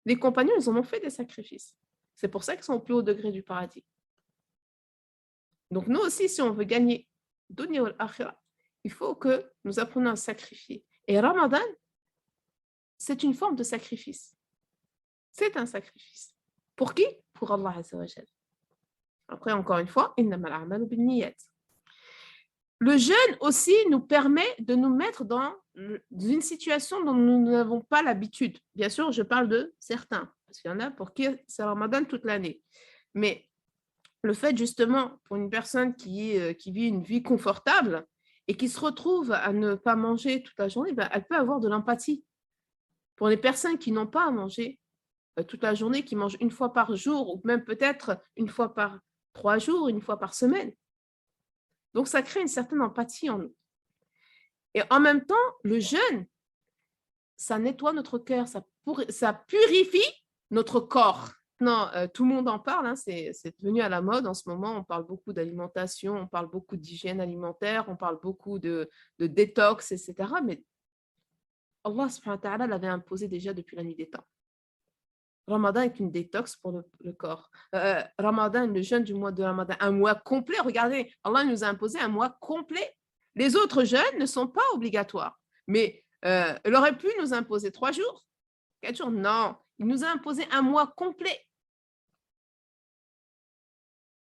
B: Les compagnons, ils en ont fait des sacrifices. C'est pour ça qu'ils sont au plus haut degré du paradis. Donc, nous aussi, si on veut gagner dunya wal akhirah, il faut que nous apprenions à sacrifier. Et Ramadan, c'est une forme de sacrifice. C'est un sacrifice. Pour qui? Pour Allah Azza wa Jal. Après, encore une fois, innamal a'malu binniyat. Le jeûne aussi nous permet de nous mettre dans une situation dont nous n'avons pas l'habitude. Bien sûr, je parle de certains, parce qu'il y en a pour qui c'est Ramadan toute l'année. Mais le fait justement, pour une personne qui vit une vie confortable et qui se retrouve à ne pas manger toute la journée, elle peut avoir de l'empathie. Pour les personnes qui n'ont pas à manger, toute la journée, qui mange une fois par jour, ou même peut-être une fois par 3 jours, une fois par semaine. Donc, ça crée une certaine empathie en nous. Et en même temps, le jeûne, ça nettoie notre cœur, ça purifie notre corps. Non, tout le monde en parle, hein, c'est devenu à la mode en ce moment. On parle beaucoup d'alimentation, on parle beaucoup d'hygiène alimentaire, on parle beaucoup de détox, etc. Mais Allah subhanahu wa ta'ala l'avait imposé déjà depuis la nuit des temps. Ramadan est une détox pour le corps. Ramadan, le jeûne du mois de Ramadan, un mois complet. Regardez, Allah nous a imposé un mois complet. Les autres jeûnes ne sont pas obligatoires. Mais il aurait pu nous imposer 3 jours, 4 jours. Non, il nous a imposé un mois complet.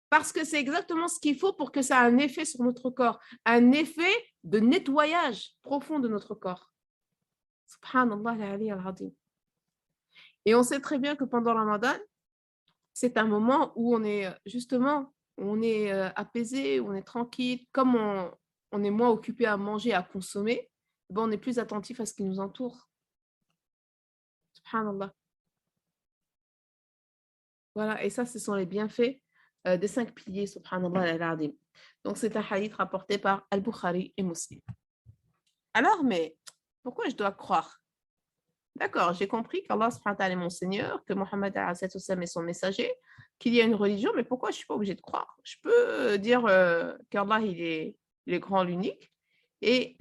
B: Parce que c'est exactement ce qu'il faut pour que ça ait un effet sur notre corps. Un effet de nettoyage profond de notre corps. Subhanallah al-Ali al-Azim. Et on sait très bien que pendant Ramadan, c'est un moment où on est justement, on est apaisé, on est tranquille. Comme on est moins occupé à manger, à consommer, on est plus attentif à ce qui nous entoure. Subhanallah. Voilà, et ça, ce sont les bienfaits des 5 piliers, subhanallah al-Azim. Donc, c'est un hadith rapporté par Al-Bukhari et Muslim. Alors, mais pourquoi je dois croire? D'accord, j'ai compris qu'Allah subhanahu wa ta'ala est mon Seigneur, que Mohammed est son messager, qu'il y a une religion, mais pourquoi je ne suis pas obligée de croire? Je peux dire qu'Allah, il est grand, l'unique, et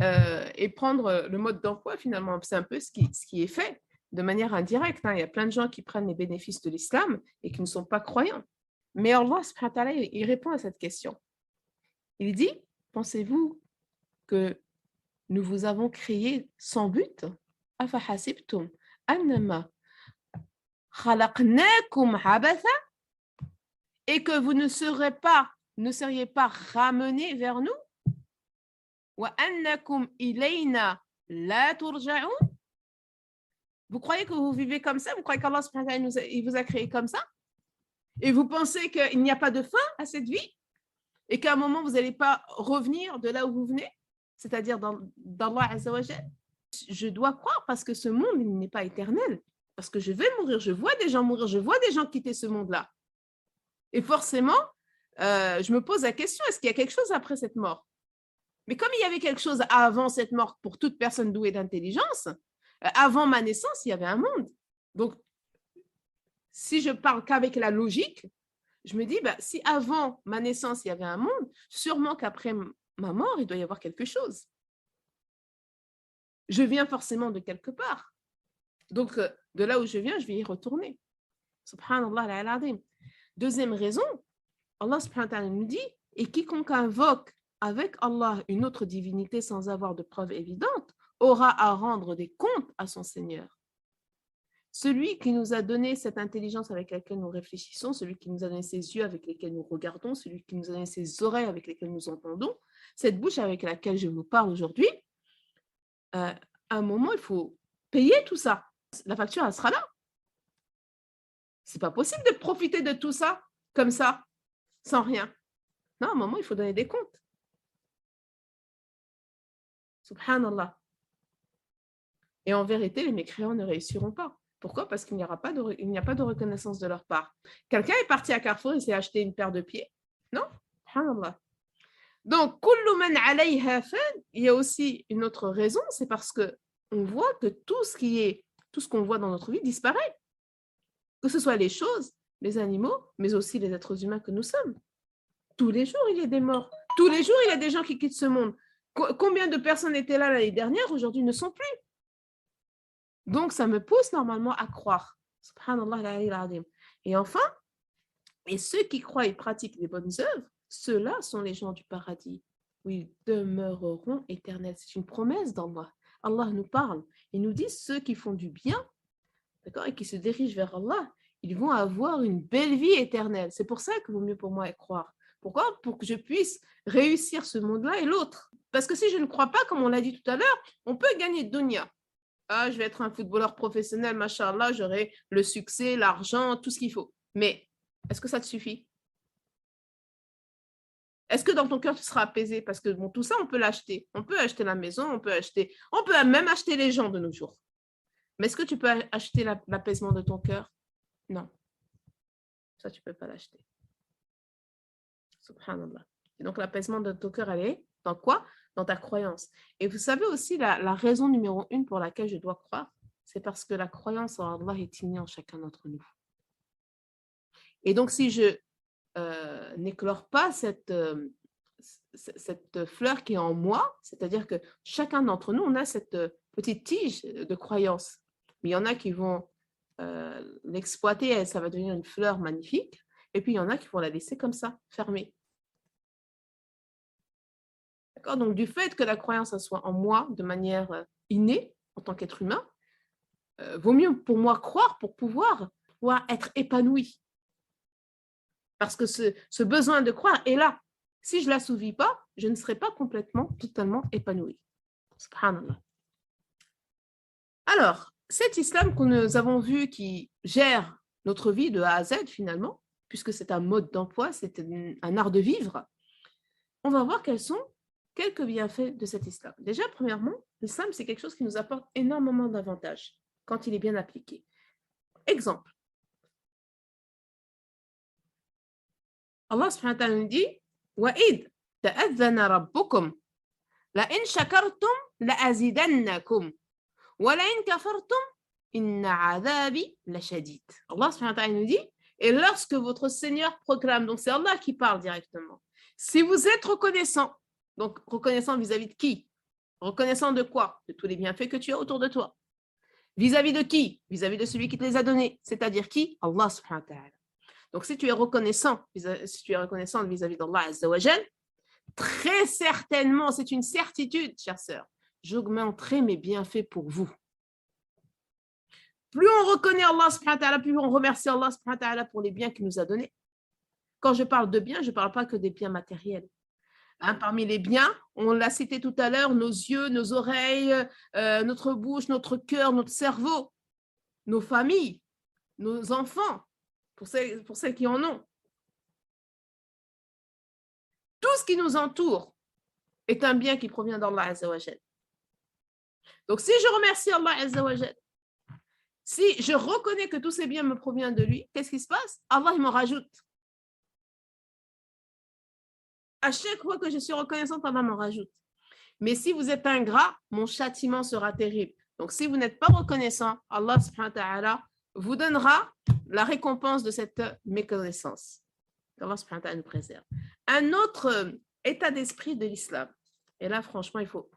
B: prendre le mode d'emploi finalement. C'est un peu ce qui est fait de manière indirecte. Hein. Il y a plein de gens qui prennent les bénéfices de l'islam et qui ne sont pas croyants. Mais Allah subhanahu wa ta'ala, il répond à cette question. Il dit, pensez-vous que nous vous avons créé sans but? أفحسبتم أنما خلقناكم عبثا, et que vous ne seriez pas ramenés vers nous? وأنكم إلينا لا ترجعون. Vous croyez que vous vivez comme ça? Vous croyez qu'Allah il vous a créé comme ça? Et vous pensez qu'il n'y a pas de fin à cette vie? Et qu'à un moment, vous n'allez pas revenir de là où vous venez? C'est-à-dire d'Allah Azza wa Jal. Je dois croire parce que ce monde il n'est pas éternel. Parce que je vais mourir, je vois des gens mourir, je vois des gens quitter ce monde-là. Et forcément, je me pose la question, est-ce qu'il y a quelque chose après cette mort? Mais comme il y avait quelque chose avant cette mort pour toute personne douée d'intelligence, avant ma naissance, il y avait un monde. Donc, si je parle qu'avec la logique, je me dis, si avant ma naissance, il y avait un monde, sûrement qu'après ma mort, il doit y avoir quelque chose. Je viens forcément de quelque part. Donc, de là où je viens, je vais y retourner. Subhanallah al-Azim. Deuxième raison, Allah subhanahu wa ta'ala nous dit, et quiconque invoque avec Allah une autre divinité sans avoir de preuves évidentes, aura à rendre des comptes à son Seigneur. Celui qui nous a donné cette intelligence avec laquelle nous réfléchissons, celui qui nous a donné ces yeux avec lesquels nous regardons, celui qui nous a donné ces oreilles avec lesquelles nous entendons, cette bouche avec laquelle je vous parle aujourd'hui, à un moment, il faut payer tout ça. La facture, elle sera là. C'est pas possible de profiter de tout ça comme ça, sans rien. Non, à un moment, il faut donner des comptes. Subhanallah. Et en vérité, les mécréants ne réussiront pas. Pourquoi? Parce qu'il n'y a pas de reconnaissance de leur part. Quelqu'un est parti à Carrefour et s'est acheté une paire de pieds? Non? Subhanallah. Donc, kullu man alayha fan, il y a aussi une autre raison, c'est parce que on voit que tout ce qu'on voit dans notre vie disparaît. Que ce soit les choses, les animaux, mais aussi les êtres humains que nous sommes. Tous les jours, il y a des morts. Tous les jours, il y a des gens qui quittent ce monde. Combien de personnes étaient là l'année dernière, aujourd'hui ne sont plus. Donc, ça me pousse normalement à croire. Subhanallah al-Azim. Et enfin, et ceux qui croient et pratiquent les bonnes œuvres, ceux-là sont les gens du paradis, où ils demeureront éternels. C'est une promesse d'Allah. Allah nous parle. Il nous dit, ceux qui font du bien, d'accord, et qui se dirigent vers Allah, ils vont avoir une belle vie éternelle. C'est pour ça qu'il vaut mieux pour moi y croire. Pourquoi? Pour que je puisse réussir ce monde-là et l'autre. Parce que si je ne crois pas, comme on l'a dit tout à l'heure, on peut gagner de dunya. Ah, je vais être un footballeur professionnel, machallah, j'aurai le succès, l'argent, tout ce qu'il faut. Mais est-ce que ça te suffit? Est-ce que dans ton cœur, tu seras apaisé? Parce que bon, tout ça, on peut l'acheter. On peut acheter la maison, on peut même acheter les gens de nos jours. Mais est-ce que tu peux acheter l'apaisement de ton cœur? Non, ça, tu ne peux pas l'acheter. Subhanallah. Et donc, l'apaisement de ton cœur, elle est dans quoi? Dans ta croyance. Et vous savez aussi, la raison numéro 1 pour laquelle je dois croire, c'est parce que la croyance en Allah est innée en chacun d'entre nous. Et donc, si je n'éclore pas cette fleur qui est en moi, c'est-à-dire que chacun d'entre nous, on a cette petite tige de croyance. Mais il y en a qui vont l'exploiter et ça va devenir une fleur magnifique. Et puis, il y en a qui vont la laisser comme ça, fermée. D'accord? Donc, du fait que la croyance soit en moi de manière innée, en tant qu'être humain, vaut mieux pour moi croire pour pouvoir être épanoui. Parce que ce besoin de croire est là. Si je ne l'assouvis pas, je ne serai pas totalement épanouie. Subhanallah. Alors, cet islam que nous avons vu qui gère notre vie de A à Z finalement, puisque c'est un mode d'emploi, c'est un art de vivre, on va voir quels sont quelques bienfaits de cet islam. Déjà, premièrement, l'islam, c'est quelque chose qui nous apporte énormément d'avantages quand il est bien appliqué. Exemple. Allah subhanahu wa ta'ala nous dit وَإِذْ تَأَذَّنَ رَبُّكُمْ لَإِنْ شَكَرْتُمْ لَأَزِيدَنَّكُمْ وَلَإِنْ كَفَرْتُمْ إِنَّ عَذَابِي لَشَدِيدٌ. Allah subhanahu wa ta'ala nous dit, et lorsque votre Seigneur proclame, donc c'est Allah qui parle directement, si vous êtes reconnaissant, donc reconnaissant vis-à-vis de qui? Reconnaissant de quoi? De tous les bienfaits que tu as autour de toi. Vis-à-vis de qui? Vis-à-vis de celui qui te les a donnés, c'est-à-dire qui? Allah subhanahu wa ta'ala. Donc, si tu es reconnaissant vis-à-vis d'Allah Azza wa Jal, très certainement, c'est une certitude, chère sœur, j'augmenterai mes bienfaits pour vous. Plus on reconnaît Allah subhanahu wa ta'ala, plus on remercie Allah subhanahu wa ta'ala pour les biens qu'il nous a donnés. Quand je parle de biens, je ne parle pas que des biens matériels. Parmi les biens, on l'a cité tout à l'heure, nos yeux, nos oreilles, notre bouche, notre cœur, notre cerveau, nos familles, nos enfants, pour celles qui en ont. Tout ce qui nous entoure est un bien qui provient d'Allah Azza wa Jal. Donc, si je remercie Allah Azza wa Jal, si je reconnais que tous ces biens me proviennent de lui, qu'est-ce qui se passe? Allah, il m'en rajoute. À chaque fois que je suis reconnaissante, Allah m'en rajoute. Mais si vous êtes ingrat, mon châtiment sera terrible. Donc, si vous n'êtes pas reconnaissant, Allah subhanahu wa ta'ala vous donnera la récompense de cette méconnaissance. Allah subhanahu wa ta'ala nous préserve. Un autre état d'esprit de l'islam. Et là, franchement, il faut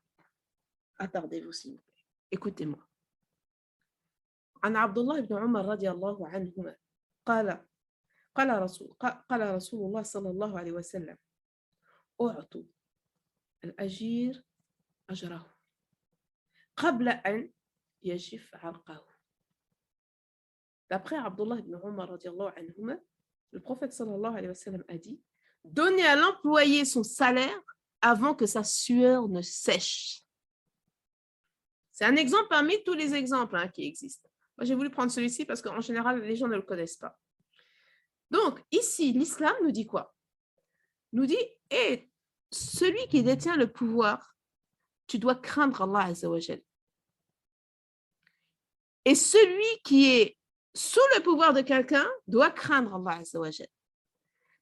B: attardez-vous, s'il vous plaît. Écoutez-moi. عن عبد الله بن عمر رضي الله عنهما قال رسول الله صلى الله عليه وسلم أعطوا الأجير أجره قبل أن يجف عرقه. D'après Abdullah ibn Umar radiallahu anhuma, le prophète sallallahu alayhi wa sallam a dit: donnez à l'employé son salaire avant que sa sueur ne sèche. C'est un exemple parmi tous les exemples qui existent. Moi, j'ai voulu prendre celui-ci parce qu'en général, les gens ne le connaissent pas. Donc, ici, l'islam nous dit quoi? Nous dit, celui qui détient le pouvoir, tu dois craindre Allah Azza wa Jal. Et celui qui est sous le pouvoir de quelqu'un doit craindre Allah Azza wa Jal.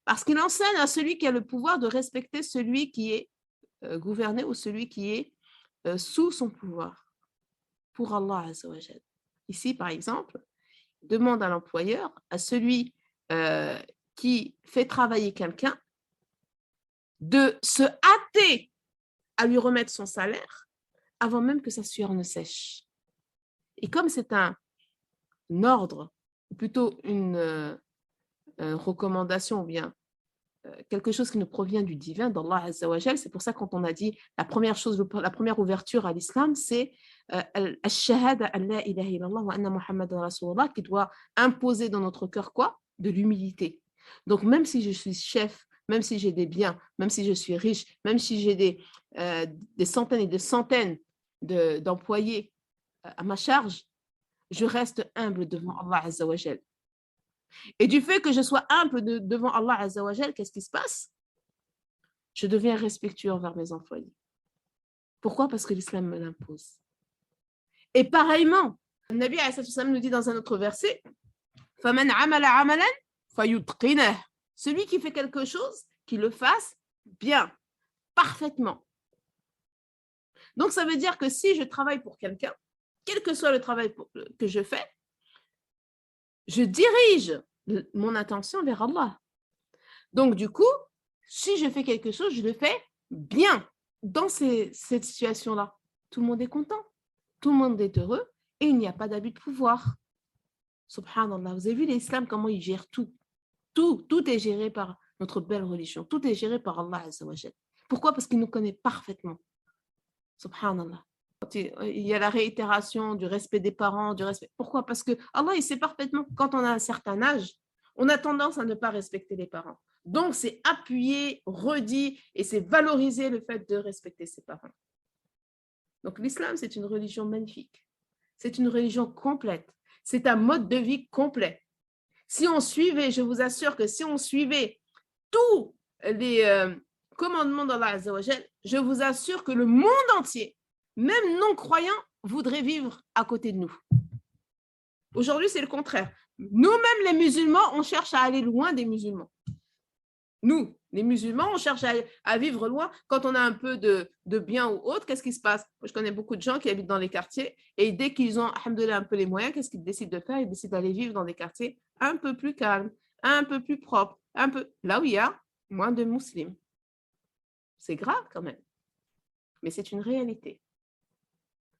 B: Parce qu'il enseigne à celui qui a le pouvoir de respecter celui qui est gouverné ou celui qui est sous son pouvoir. Pour Allah Azza wa Jal. Ici, par exemple, demande à l'employeur, à celui qui fait travailler quelqu'un, de se hâter à lui remettre son salaire avant même que sa sueur ne sèche. Et comme c'est un ordre, ou plutôt une recommandation, ou bien quelque chose qui nous provient du divin, d'Allah Azza wa Jal, c'est pour ça quand on a dit la première ouverture à l'islam, c'est al-shahada an la ilaha illallah wa anna Muhammadan Rasulullah, qui doit imposer dans notre cœur quoi? De l'humilité. Donc même si je suis chef, même si j'ai des biens, même si je suis riche, même si j'ai des centaines et des centaines d'employés à ma charge, je reste humble devant Allah Azza wa Jal. Et du fait que je sois humble devant Allah Azza wa Jal, qu'est-ce qui se passe? Je deviens respectueux envers mes employés. Pourquoi? Parce que l'islam me l'impose. Et pareillement, le Nabi alayhi salam nous dit dans un autre verset, فَمَنْ عَمَلَ عَمَلًا فَيُتْقِنَهُ. Celui qui fait quelque chose, qu'il le fasse bien, parfaitement. Donc, ça veut dire que si je travaille pour quelqu'un, quel que soit le travail que je fais, je dirige mon attention vers Allah. Donc, du coup, si je fais quelque chose, je le fais bien. Dans cette situation-là, tout le monde est content, tout le monde est heureux et il n'y a pas d'abus de pouvoir. Subhanallah, vous avez vu l'islam, comment il gère tout. Tout est géré par notre belle religion. Tout est géré par Allah Azza wa Jal. Pourquoi? Parce qu'il nous connaît parfaitement. Subhanallah. Il y a la réitération du respect des parents, du respect. Pourquoi? Parce que Allah, il sait parfaitement que quand on a un certain âge, on a tendance à ne pas respecter les parents. Donc, c'est appuyer, redit et c'est valoriser le fait de respecter ses parents. Donc, l'islam, c'est une religion magnifique. C'est une religion complète. C'est un mode de vie complet. Si on suivait, je vous assure que si on suivait tous les commandements d'Allah Azza wa Jal, je vous assure que le monde entier, même non-croyants, voudrait vivre à côté de nous. Aujourd'hui, c'est le contraire. Nous-mêmes, les musulmans, on cherche à aller loin des musulmans. Nous, les musulmans, on cherche à vivre loin. Quand on a un peu de bien ou autre, qu'est-ce qui se passe? Moi, je connais beaucoup de gens qui habitent dans les quartiers et dès qu'ils ont, alhamdoulilah, un peu les moyens, qu'est-ce qu'ils décident de faire? Ils décident d'aller vivre dans des quartiers un peu plus calmes, un peu plus propres, là où il y a moins de musulmans. C'est grave quand même, mais c'est une réalité.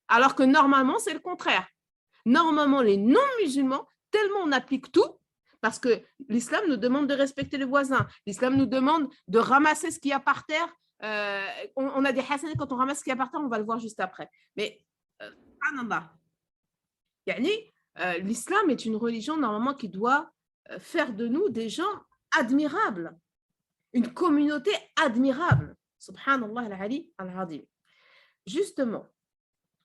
B: Alors que normalement, c'est le contraire. Normalement, les non-musulmans, tellement on applique tout, parce que l'islam nous demande de respecter les voisins. L'islam nous demande de ramasser ce qu'il y a par terre. On a des hasanats quand on ramasse ce qu'il y a par terre, on va le voir juste après. Mais, l'islam est une religion normalement qui doit faire de nous des gens admirables. Une communauté admirable. Subhanallah al-Ali al-Azim. Justement,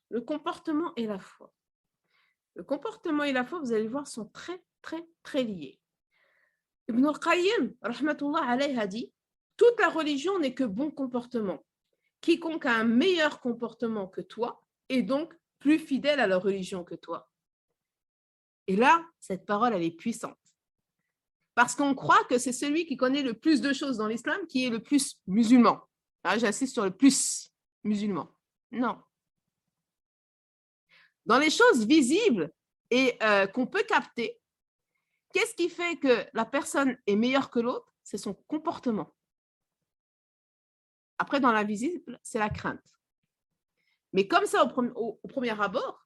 B: le comportement et la foi. Le comportement et la foi, vous allez voir, sont très, très, très liés. Ibn al-Qayyim, rahmatullah alayhi, a dit « Toute la religion n'est que bon comportement. Quiconque a un meilleur comportement que toi est donc plus fidèle à la religion que toi. » Et là, cette parole, elle est puissante. Parce qu'on croit que c'est celui qui connaît le plus de choses dans l'islam qui est le plus musulman. Là, j'insiste sur le plus musulman. Non. Dans les choses visibles et qu'on peut capter, qu'est-ce qui fait que la personne est meilleure que l'autre? C'est son comportement. Après, dans l'invisible, c'est la crainte. Mais comme ça, au premier abord,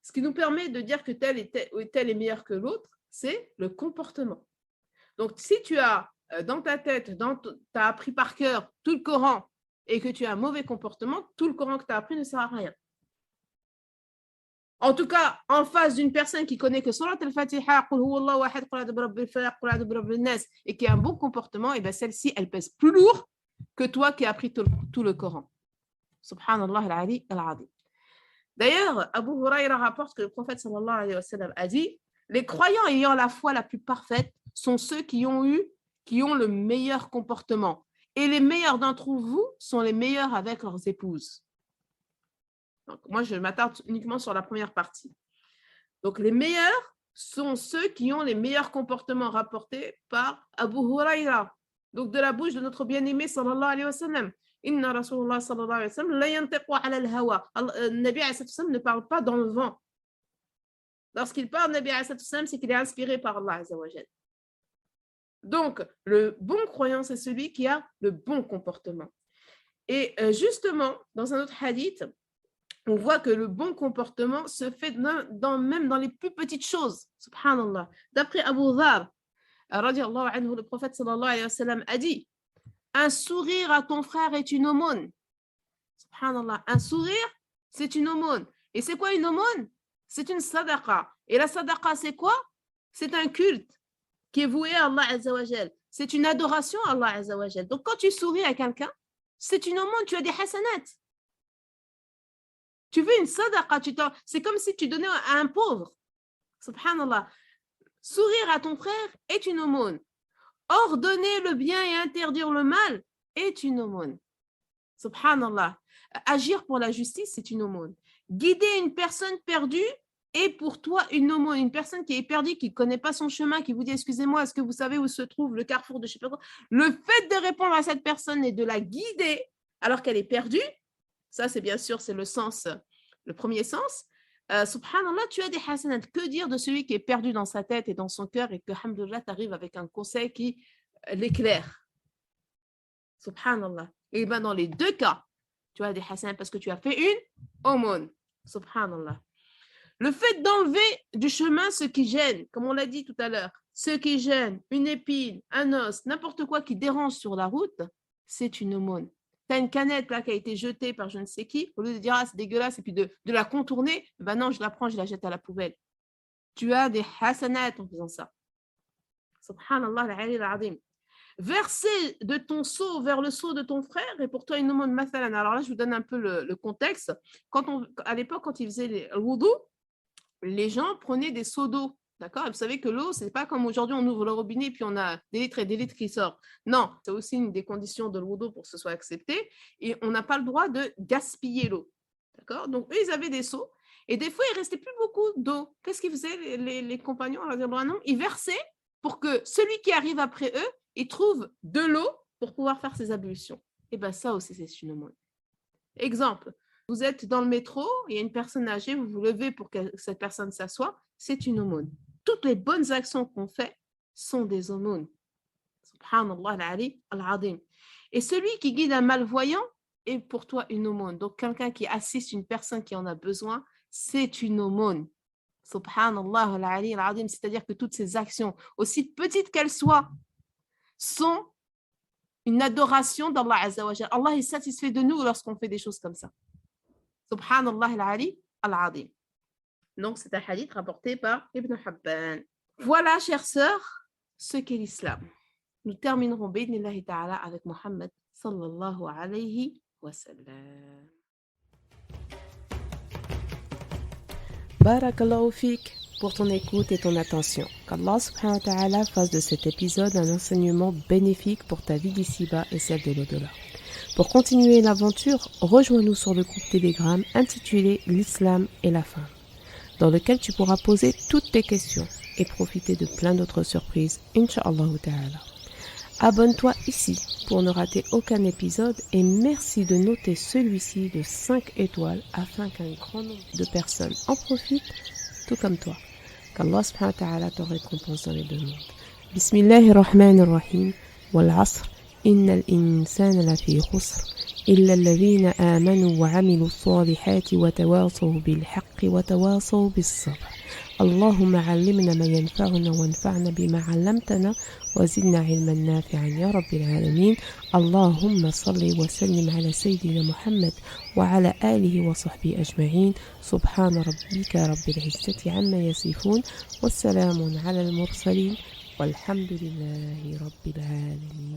B: ce qui nous permet de dire que tel est meilleur que l'autre, c'est le comportement. Donc, si tu as dans ta tête, tu as appris par cœur tout le Coran et que tu as un mauvais comportement, tout le Coran que tu as appris ne sert à rien. En tout cas, en face d'une personne qui connaît que Surat al-Fatiha, et qui a un bon comportement, et bien celle-ci, elle pèse plus lourd que toi qui as appris tout le Coran. Subhanallah al-Ali al-Adi. D'ailleurs, Abu Huraira rapporte que le prophète sallallahu alayhi wa sallam a dit « Les croyants ayant la foi la plus parfaite sont ceux qui ont le meilleur comportement. Et les meilleurs d'entre vous sont les meilleurs avec leurs épouses. » Donc, moi, je m'attarde uniquement sur la première partie. Donc, les meilleurs sont ceux qui ont les meilleurs comportements rapportés par Abu Huraira. Donc, de la bouche de notre bien-aimé sallallahu alayhi wa sallam. Inna Rasulullah sallallahu alayhi wa sallam la yantiqu ala al-hawa. Nabi alayhi wa sallam ne parle pas dans le vent. Lorsqu'il parle, Nabi alayhi wa sallam, c'est qu'il est inspiré par Allah azza wa jal. Donc, le bon croyant, c'est celui qui a le bon comportement. Et justement, dans un autre hadith, on voit que le bon comportement se fait même dans les plus petites choses. Subhanallah. D'après Abu Dhar, radiallahu anhu, le prophète sallallahu alayhi wa sallam a dit « Un sourire à ton frère est une aumône. » Subhanallah. Un sourire, c'est une aumône. Et c'est quoi une aumône? C'est une sadaqa. Et la sadaqa, c'est quoi? C'est un culte qui est voué à Allah azza wa jal. C'est une adoration à Allah azza wa jal. Donc quand tu souris à quelqu'un, c'est une aumône, tu as des hasanat. Tu veux une sadaqa, c'est comme si tu donnais à un pauvre. Subhanallah. Sourire à ton frère est une aumône. Ordonner le bien et interdire le mal est une aumône. Subhanallah. Agir pour la justice, c'est une aumône. Guider une personne perdue est pour toi une aumône. Une personne qui est perdue, qui ne connaît pas son chemin, qui vous dit, excusez-moi, est-ce que vous savez où se trouve le carrefour de je sais pas quoi? Le fait de répondre à cette personne et de la guider alors qu'elle est perdue, ça c'est bien sûr, c'est le sens, le premier sens. Subhanallah, tu as des hasanat. Que dire de celui qui est perdu dans sa tête et dans son cœur et que, alhamdoulilah, tu arrives avec un conseil qui l'éclaire. Subhanallah. Et bien dans les deux cas, tu as des hasanat parce que tu as fait une aumône. Subhanallah. Le fait d'enlever du chemin ce qui gêne, comme on l'a dit tout à l'heure, ce qui gêne, une épine, un os, n'importe quoi qui dérange sur la route, c'est une aumône. Tu as une canette là qui a été jetée par je ne sais qui, au lieu de dire ah c'est dégueulasse et puis de la contourner, ben non, je la prends, je la jette à la poubelle. Tu as des hasanat en faisant ça. Subhanallah al-Ali al-Azim. Verser de ton seau vers le seau de ton frère est pour toi une aumône mathalan. Alors là, je vous donne un peu le contexte. À l'époque, quand ils faisaient le wudu, les gens prenaient des seaux d'eau. D'accord? Vous savez que l'eau, ce n'est pas comme aujourd'hui, on ouvre le robinet et puis on a des litres et des litres qui sortent. Non, c'est aussi une des conditions de l'eau pour que ce soit accepté. Et on n'a pas le droit de gaspiller l'eau. D'accord? Donc, eux, ils avaient des seaux. Et des fois, il ne restait plus beaucoup d'eau. Qu'est-ce qu'ils faisaient, les compagnons? Ils versaient pour que celui qui arrive après eux, il trouve de l'eau pour pouvoir faire ses ablutions. Et bien, ça aussi, c'est une aumône. Exemple. Vous êtes dans le métro, il y a une personne âgée, vous vous levez pour que cette personne s'assoie, c'est une aumône. Toutes les bonnes actions qu'on fait sont des aumônes. Subhanallah al-Ali al-Azim. Et celui qui guide un malvoyant est pour toi une aumône. Donc quelqu'un qui assiste une personne qui en a besoin, c'est une aumône. Subhanallah al-Ali al-Azim. C'est-à-dire que toutes ces actions, aussi petites qu'elles soient, sont une adoration d'Allah Azza wa Jalla. Allah est satisfait de nous lorsqu'on fait des choses comme ça. Subhanallah al-Ali al-Azim. Donc, c'est un hadith rapporté par Ibn Habban. Voilà, chères sœurs, ce qu'est l'islam. Nous terminerons bi'idhnillahi ta'ala avec Muhammad sallallahu alayhi wa sallam. Barakallahu fik pour ton écoute et ton attention. Qu'Allah subhanahu wa ta'ala fasse de cet épisode un enseignement bénéfique pour ta vie d'ici-bas et celle de l'au-delà. Pour continuer l'aventure, rejoins-nous sur le groupe Telegram intitulé L'Islam et la femme, dans lequel tu pourras poser toutes tes questions et profiter de plein d'autres surprises, Inch'Allah ta'ala. Abonne-toi ici pour ne rater aucun épisode et merci de noter celui-ci de 5 étoiles afin qu'un grand nombre de personnes en profitent, tout comme toi. Qu'Allah subhanahu wa ta'ala te récompense dans les deux mondes. Bismillahirrahmanirrahim. Wal asr. إن الإنسان لفي خسر إلا الذين آمنوا وعملوا الصالحات وتواصوا بالحق وتواصوا بالصبر اللهم علمنا ما ينفعنا وانفعنا بما علمتنا وزدنا علما نافعا يا رب العالمين اللهم صل وسلم على سيدنا محمد وعلى آله وصحبه أجمعين سبحان ربك رب العزة عما يصفون والسلام على المرسلين والحمد لله رب العالمين.